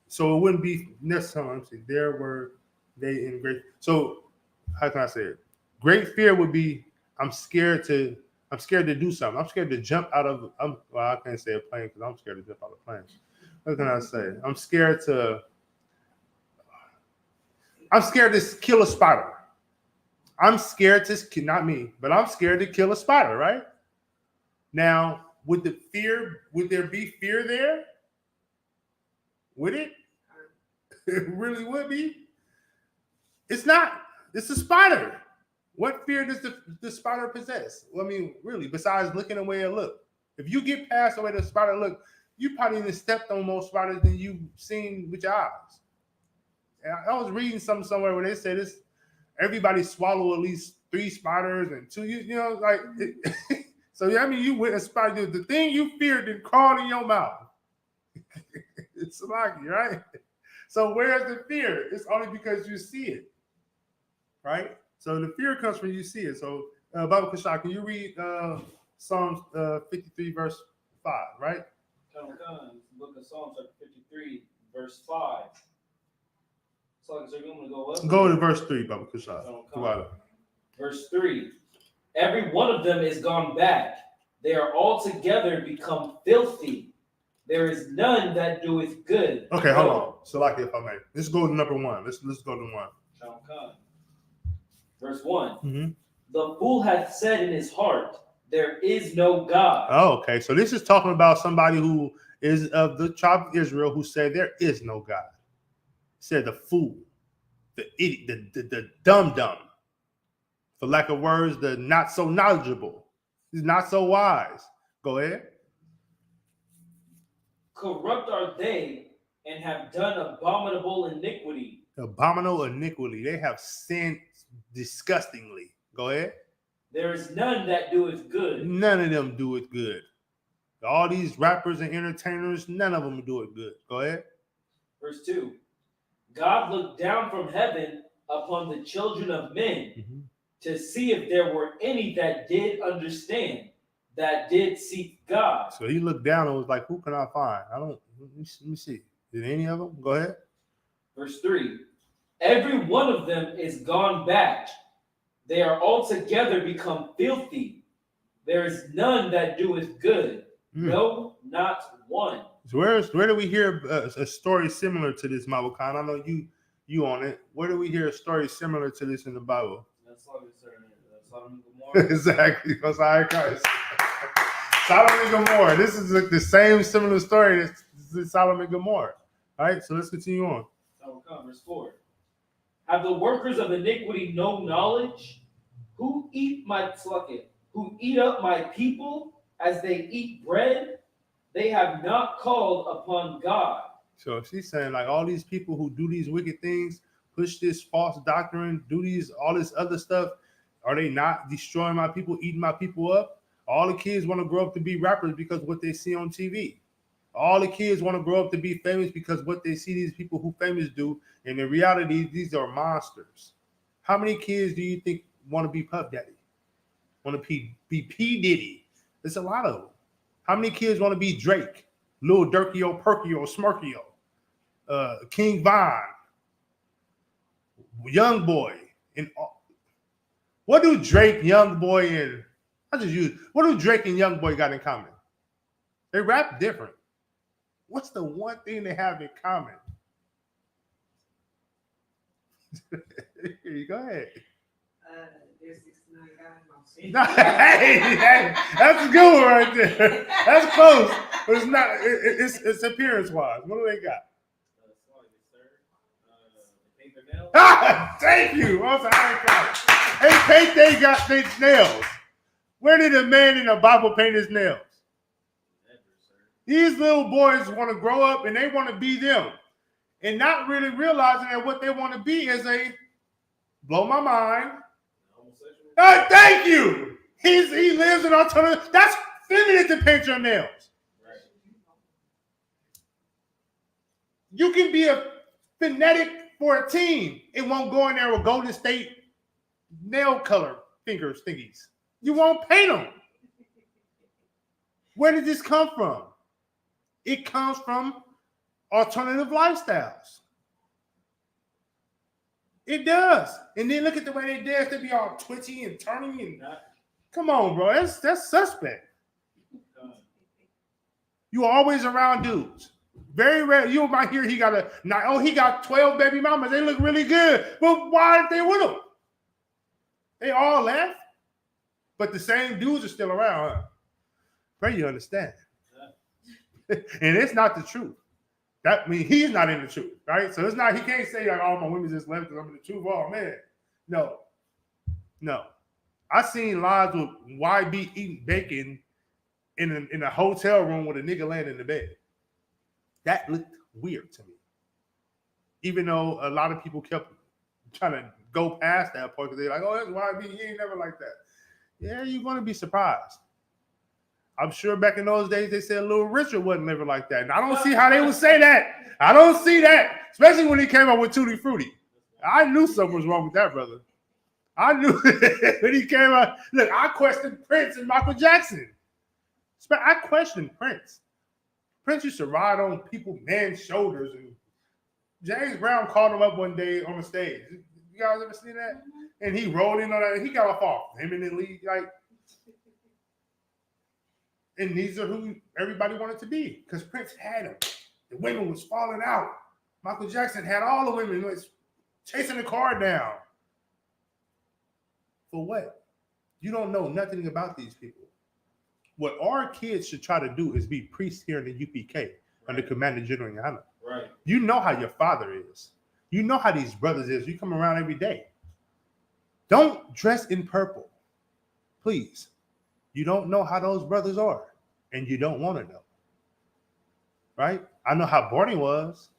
So it wouldn't be necessarily. There were they in great. So how can I say it? Great fear would be I'm scared to do something. I'm scared to jump out of. I can't say a plane because I'm scared to jump out of a plane. What can I say? I'm scared to kill a spider. I'm scared to, not me, but I'm scared to kill a spider, right? Now, would there be fear there? Would it? It really would be. It's not. It's a spider. What fear does the spider possess? Well, I mean, really, besides looking the way it looks. If you get past the way the spider look, you probably even stepped on more spiders than you've seen with your eyes. And I was reading something somewhere where they said this: everybody swallow at least 3 spiders and 2. You know, like so. Yeah, I mean, you went a spider. The thing you feared didn't crawl in your mouth. It's lucky, right? So where's the fear? It's only because you see it, right? So the fear comes from you see it. So Baba Kushak, can you read Psalms 53 verse 5, right? Book of Psalms chapter 53 verse 5. So you want me to go up? Go to verse 3, Baba Kushak. Verse 3. Every one of them is gone back. They are altogether become filthy. There is none that doeth good. Okay, hold on. So like if I may. Let's go to number 1. Let's go to 1. Verse 1. Mm-hmm. The fool hath said in his heart, there is no God. Oh, okay. So this is talking about somebody who is of the tribe of Israel who said there is no God. He said the fool, the idiot, the dumb. For lack of words, the not so knowledgeable. He's not so wise. Go ahead. Corrupt are they and have done abominable iniquity. Abominable iniquity. They have sinned disgustingly. Go ahead. There is none that doeth good. None of them do it good. All these rappers and entertainers, none of them do it good. Go ahead. Verse 2. God looked down from heaven upon the children of men to see if there were any that did understand, that did seek God. So he looked down and was like, who can I find? Let me see. Did any of them? Go ahead. Verse 3. Every one of them is gone back. They are altogether become filthy. There is none that doeth good. No, not one. So where do we hear a story similar to this, Bible Khan? I know you on it. Where do we hear a story similar to this in the Bible? That's Sodom and Gomorrah. Exactly. That's how it goes. Sodom and Gomorrah. This is the same similar story as Sodom and Gomorrah. All right, so let's continue on. Verse 4. Have the workers of iniquity no knowledge? Who eat up my people as they eat bread? They have not called upon God. So she's saying, like, all these people who do these wicked things, push this false doctrine, do all this other stuff, are they not destroying my people, eating my people up? All the kids want to grow up to be rappers because of what they see on TV. All the kids want to grow up to be famous because what they see these people who famous do. And in reality, these are monsters. How many kids do you think want to be Puff Daddy? Want to be P. Diddy? There's a lot of them. How many kids want to be Drake, Lil Durkio, Perkio, Smurkio, King Von, Young Boy, and what do Drake, Young Boy, and what do Drake and Young Boy got in common? They rap different. What's the one thing they have in common? Here you go ahead. There's 69 guys. No, hey, that's a good one right there. That's close, but it's not. It's appearance wise. What do they got? Thank you. Hey, they got their nails. Where did a man in the Bible paint his nails? These little boys want to grow up and they want to be them, and not really realizing that what they want to be is blow my mind. Thank you. He lives in alternative. That's feminine to paint your nails. Right. You can be a fanatic for a team. It won't go in there with Golden State nail color fingers thingies. You won't paint them. Where did this come from? It comes from alternative lifestyles. It does. And then look at the way they dance. They be all twitchy and turning. And come on, bro. That's suspect. You are always around dudes. Very rare. You might hear he got 12 baby mamas. They look really good. But why aren't they with him? They all left. But the same dudes are still around, huh? Pray you understand. And it's not the truth. That means he's not in the truth, right? So it's not, he can't say like, oh, my women just left because I'm in the truth. Oh man. No. I seen lives with YB eating bacon in a hotel room with a nigga laying in the bed. That looked weird to me. Even though a lot of people kept trying to go past that point because they're like, oh, that's YB, he ain't never like that. Yeah, you're gonna be surprised. I'm sure back in those days they said Little Richard wasn't living like that. And I don't see how they would say that. I don't see that. Especially when he came up with Tutti Frutti. I knew something was wrong with that, brother. I knew when he came out. Look, I questioned Prince and Michael Jackson. I questioned Prince. Prince used to ride on men's shoulders. And James Brown called him up one day on the stage. You guys ever seen that? And he rolled in on that. And he got off vehemently, like. And these are who everybody wanted to be because Prince had them. The women was falling out. Michael Jackson had all the women was chasing the car down. For what? You don't know nothing about these people. What our kids should try to do is be priests here in the UPK under Commander General Yana. Right. You know how your father is. You know how these brothers is. You come around every day. Don't dress in purple. Please. You don't know how those brothers are. And you don't want to know. Right? I know how Barney was.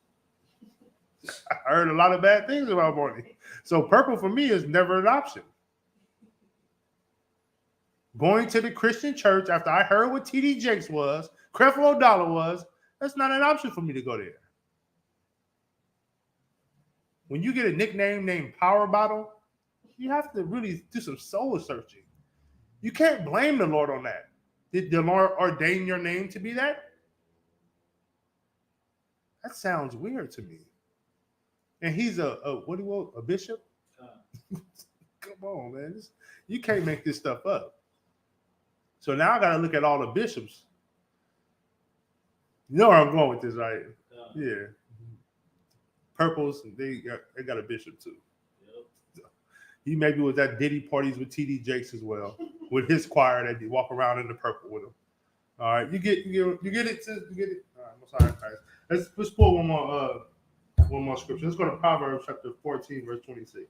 I heard a lot of bad things about Barney. So purple for me is never an option. Going to the Christian church after I heard what T.D. Jakes was, Creflo Dollar was, that's not an option for me to go there. When you get a nickname named Power Bottle, you have to really do some soul searching. You can't blame the Lord on that. Did the Lord ordain your name to be that? That sounds weird to me. And he's a bishop? Come on, man. You can't make this stuff up. So now I got to look at all the bishops. You know where I'm going with this, right? Yeah. Purples, they got a bishop too. Yep. He maybe was at Diddy parties with TD Jakes as well, with his choir that he walk around in the purple with him. All right, you get it. You get it. All right, I'm sorry, guys. Let's pull one more scripture. Let's go to Proverbs chapter 14, verse 26.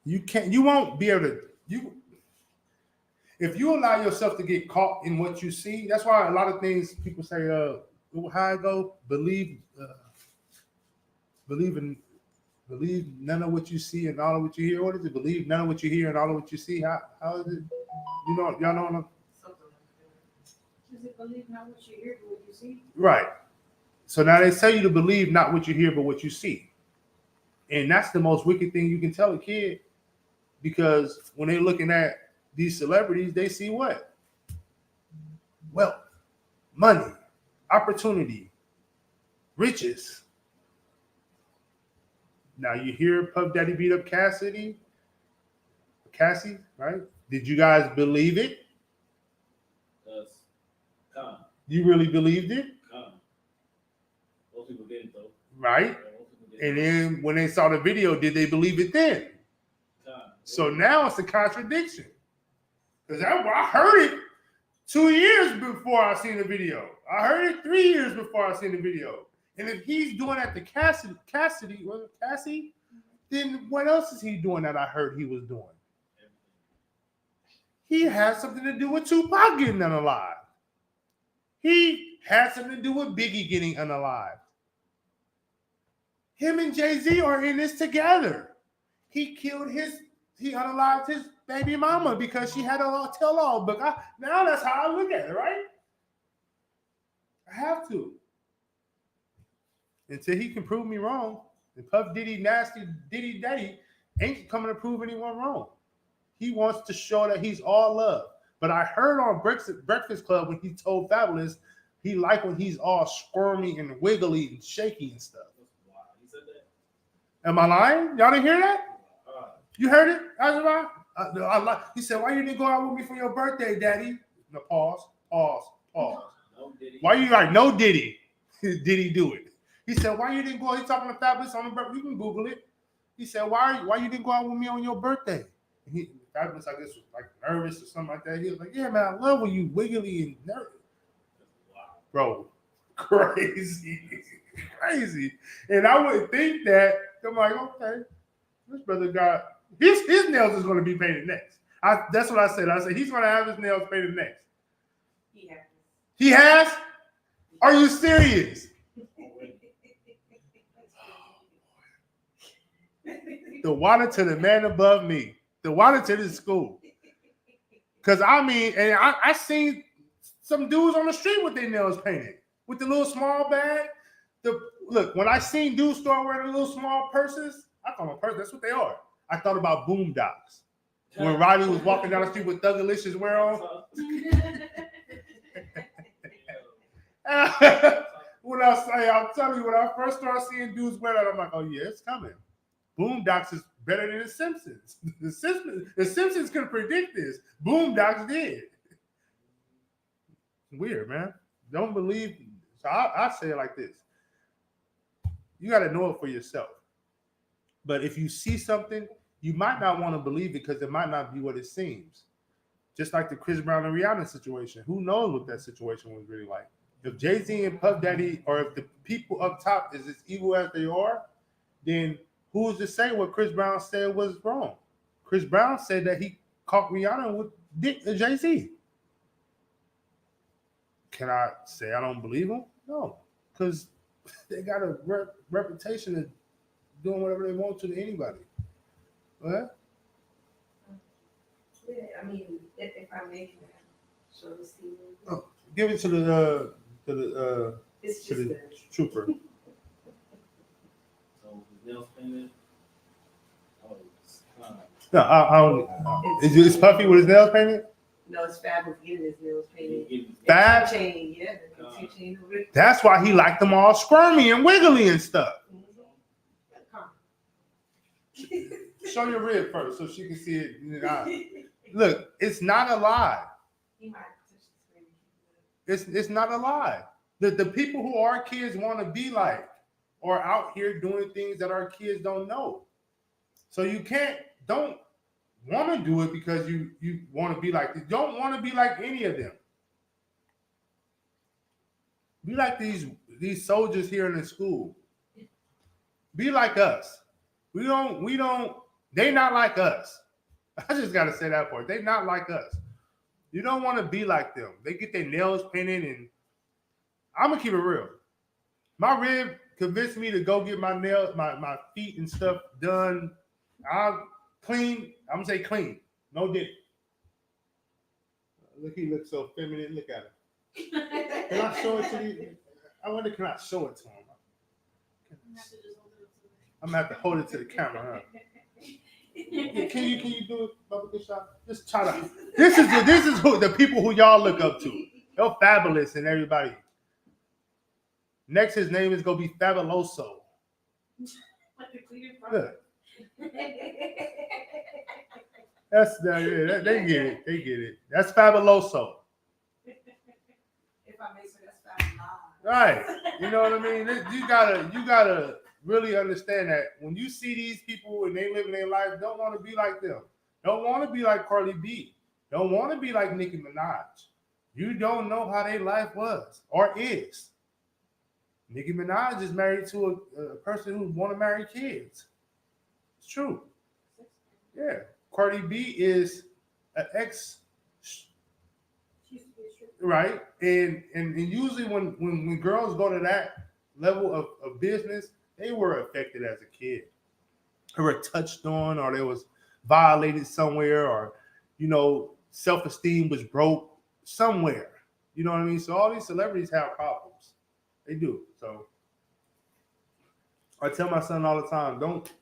Okay. You won't be able to if you allow yourself to get caught in what you see. That's why a lot of things people say, how I go, believe none of what you see and all of what you hear. What is it? Believe none of what you hear and all of what you see. How is it? Y'all know. Does it believe not what you hear, but what you see? Right. So now they tell you to believe not what you hear, but what you see. And that's the most wicked thing you can tell a kid, because when they're looking at these celebrities, they see what? Wealth, money, opportunity, riches. Now you hear Puff Daddy beat up Cassie, right? Did you guys believe it? Yes. Come. You really believed it? Come. Most people didn't though. Right? And then when they saw the video, did they believe it then? So now it's a contradiction. Because I heard it 2 years before I seen the video. I heard it 3 years before I seen the video. And if he's doing that to Cassie, then what else is he doing that I heard he was doing? He has something to do with Tupac getting unalive. He had something to do with Biggie getting unalive. Him and Jay-Z are in this together. He unalived his baby mama because she had a tell-all book. Now that's how I look at it, right? I have to. Until he can prove me wrong. And Puff Diddy, nasty Diddy Daddy ain't coming to prove anyone wrong. He wants to show that he's all love. But I heard on Breakfast Club when he told Fabulous, he liked when he's all squirmy and wiggly and shaky and stuff. He said that. Am I lying? Y'all didn't hear that? You heard it, Azariah? He said, why you didn't go out with me for your birthday, Daddy? No, pause. No, Diddy. Why you like, no Diddy? Did he do it? He said, why you didn't go? He's talking to Fabulous on the birthday. You can Google it. He said, why you didn't go out with me on your birthday? And Fabulous, I guess, was like nervous or something like that. He was like, yeah, man, I love when you wiggly and nervous. Wow. Bro, crazy. And I would think that, I'm like, okay, this brother got, his nails is going to be painted next. That's what I said. I said, he's going to have his nails painted next. He has? Are you serious? The water to the man above me. The water to this school. Because I mean, and I seen some dudes on the street with their nails painted. With the little small bag. Look, when I seen dudes start wearing the little small purses, I call them purses, that's what they are. I thought about Boondocks. When Roddy was walking down the street with Thugalicious wear on. I'm telling you, when I first started seeing dudes wear that, I'm like, oh yeah, it's coming. Boondocks is better than the Simpsons. The Simpsons could predict this. Boondocks did. Weird, man. Don't believe. So I say it like this. You got to know it for yourself. But if you see something, you might not want to believe it because it might not be what it seems. Just like the Chris Brown and Rihanna situation. Who knows what that situation was really like? If Jay-Z and Puff Daddy, or if the people up top is as evil as they are, then who's to say what Chris Brown said was wrong? Chris Brown said that he caught Rihanna with Jay-Z. Can I say I don't believe him? No, because they got a reputation of doing whatever they want to anybody. What? Yeah, I mean, if I make it, show the Steven. Oh, give it to the It's to just the trooper. So his nails painted. Oh, it's No, I don't. Is Puffy with his nails painted? No, it's Fab was getting his nails painted. Fab? The 2 Chainz, yeah, the 2 Chainz. That's why he liked them all squirmy and wiggly and stuff. Show your rib first so she can see it in the eye. Look, it's not a lie. He might touch the screen. It's not a lie. The people who our kids want to be like are out here doing things that our kids don't know. So you don't want to do it because you want to be like this. Don't want to be like any of them. Be like these soldiers here in the school. Be like us. We don't, they not like us. I just got to say that part. They not like us. You don't want to be like them. They get their nails painted, and I'm going to keep it real. My rib convinced me to go get my nails, my feet and stuff done. I'm clean. I'm going to say clean. No dip. Look, he looks so feminine. Look at him. Can I show it to you? I wonder, can I show it to him? I'm gonna have to hold it to the camera, huh? Can you do it, Bubba Good Shot? Just try to. This is who the people who y'all look up to. They're fabulous and everybody. Next, his name is gonna be Fabuloso. Look. That's that. They get it. They get it. That's Fabuloso. If I may say that's Fab. Right. You know what I mean? You gotta really understand that when you see these people and they live in their life, don't want to be like them. Don't want to be like Cardi B. Don't want to be like Nicki Minaj. You don't know how their life was or is. Nicki Minaj is married to a person who want to marry kids. It's true. Yeah. Cardi B is an ex. Right. And usually when girls go to that level of business, they were affected as a kid. They were touched on, or they was violated somewhere, or, self-esteem was broke somewhere. You know what I mean? So all these celebrities have problems. They do. So I tell my son all the time, don't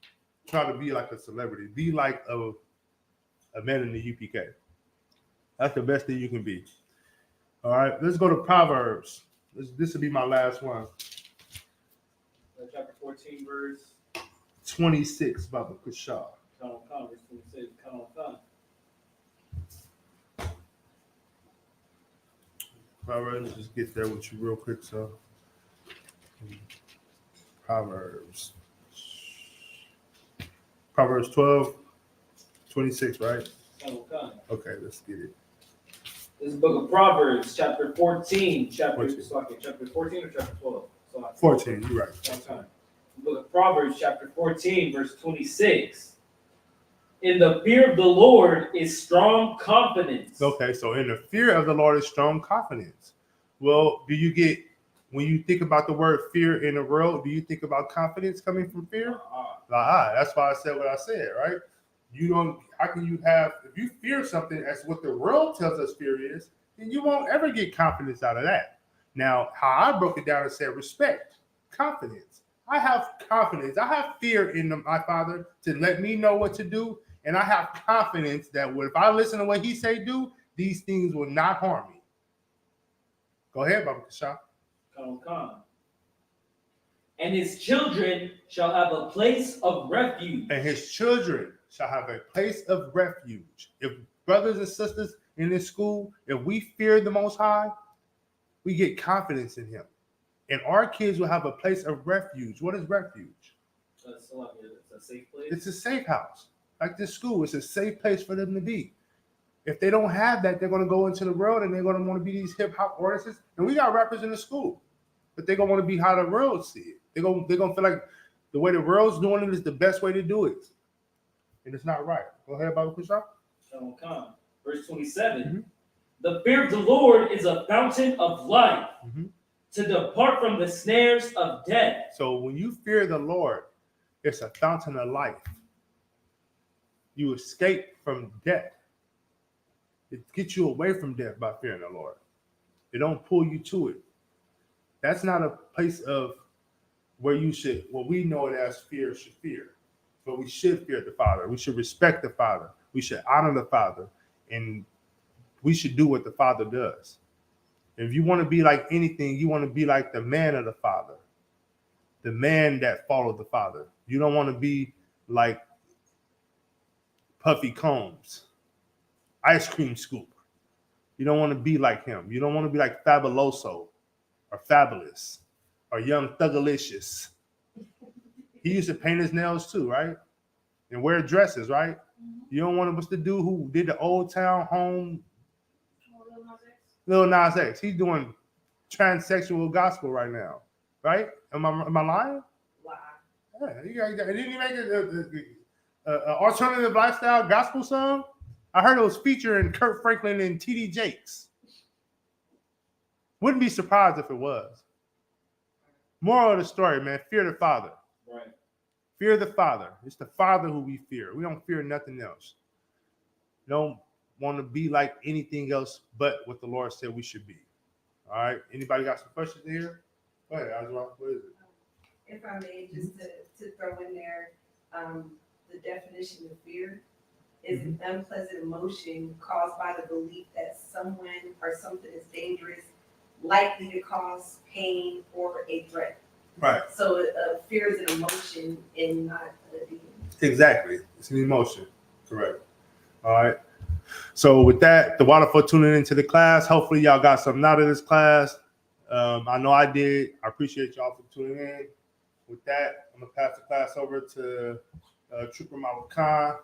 try to be like a celebrity. Be like a man in the UPK. That's the best thing you can be. All right, let's go to Proverbs. This will be my last one. Chapter 14, verse 26, Baba Kusha. verse 26. Proverbs, just get there with you real quick, so. Proverbs 12, 26, right? Okay, let's get it. This is the book of Proverbs, chapter 14, chapter 14 or chapter 12? 14, you're right. The book of Proverbs, chapter 14, verse 26. In the fear of the Lord is strong confidence. Okay, so in the fear of the Lord is strong confidence. Well, when you think about the word fear in the world, do you think about confidence coming from fear? That's why I said what I said, right? How can you if you fear something as what the world tells us fear is, then you won't ever get confidence out of that. Now, how I broke it down and said respect, confidence. I have confidence. I have fear in my Father to let me know what to do. And I have confidence that if I listen to what he say do, these things will not harm me. Go ahead, Baba Kasha. And his children shall have a place of refuge. And his children shall have a place of refuge. If brothers and sisters in this school, if we fear the Most High, we get confidence in him. And our kids will have a place of refuge. What is refuge? It's a safe place. It's a safe house. Like this school, it's a safe place for them to be. If they don't have that, they're going to go into the world and they're going to want to be these hip hop artists. And we got rappers in the school, but they're going to want to be how the world see it. They're going to feel like the way the world's doing it is the best way to do it. And it's not right. Go ahead, Baba Kusha. Verse 27. Mm-hmm. The fear of the Lord is a fountain of life, to depart from the snares of death. So when you fear the Lord, it's a fountain of life. You escape from death. It gets you away from death by fearing the Lord. It don't pull you to it. That's not a place of where what we know it as fear should fear. But we should fear the Father. We should respect the Father. We should honor the Father and we should do what the Father does. If you want to be like anything, you want to be like the man of the Father, the man that followed the Father. You don't want to be like Puffy Combs, ice cream scoop. You don't want to be like him. You don't want to be like Fabuloso or Fabulous or Young Thugalicious. He used to paint his nails too, right? And wear dresses, right? You don't want to, what's the dude who did the Old Town Home? Lil Nas X. He's doing transsexual gospel right now, right? Am I lying? Wow. Yeah, didn't he make an alternative lifestyle gospel song? I heard it was featuring Kurt Franklin and T.D. Jakes. Wouldn't be surprised if it was. Moral of the story, man, fear the Father. Right. Fear the Father. It's the Father who we fear. We don't fear nothing else. Don't want to be like anything else but what the Lord said we should be. All right. Anybody got some questions here? Go ahead, Azra. What is it? If I may, just to throw in there, the definition of fear is an unpleasant emotion caused by the belief that someone or something is dangerous, likely to cause pain or a threat. Right. So fear is an emotion and not a being. Exactly. It's an emotion. Correct. All right. So with that, the water for tuning into the class. Hopefully y'all got something out of this class. I know I did. I appreciate y'all for tuning in. With that, I'm gonna pass the class over to Trooper Malakan.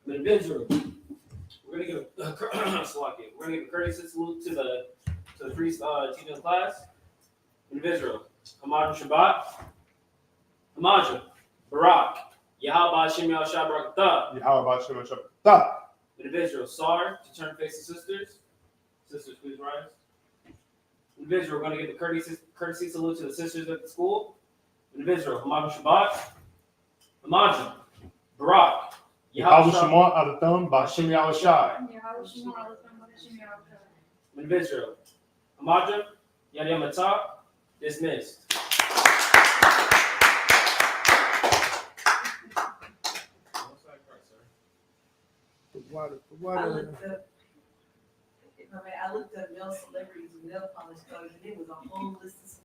Individual. We're gonna give we're gonna give a courtesy salute to the free teaching of the class. Individual. Hamad Shabbat. Hamad Barak. Yahaba Shem Yahshua Barakatah. How about Shema Shabbat? Individual. Sar to turn face the sisters. Sisters, please rise. Individual. We're gonna give a courtesy salute to the sisters at the school. Individual. Hamad Shabbat. Hamad Barak. Yahweh Shema Adathon Bashem Yahushai. Individual. Amadra, Yadi Matah, dismissed. I looked up male celebrities with nail polish colors, and it was a whole list of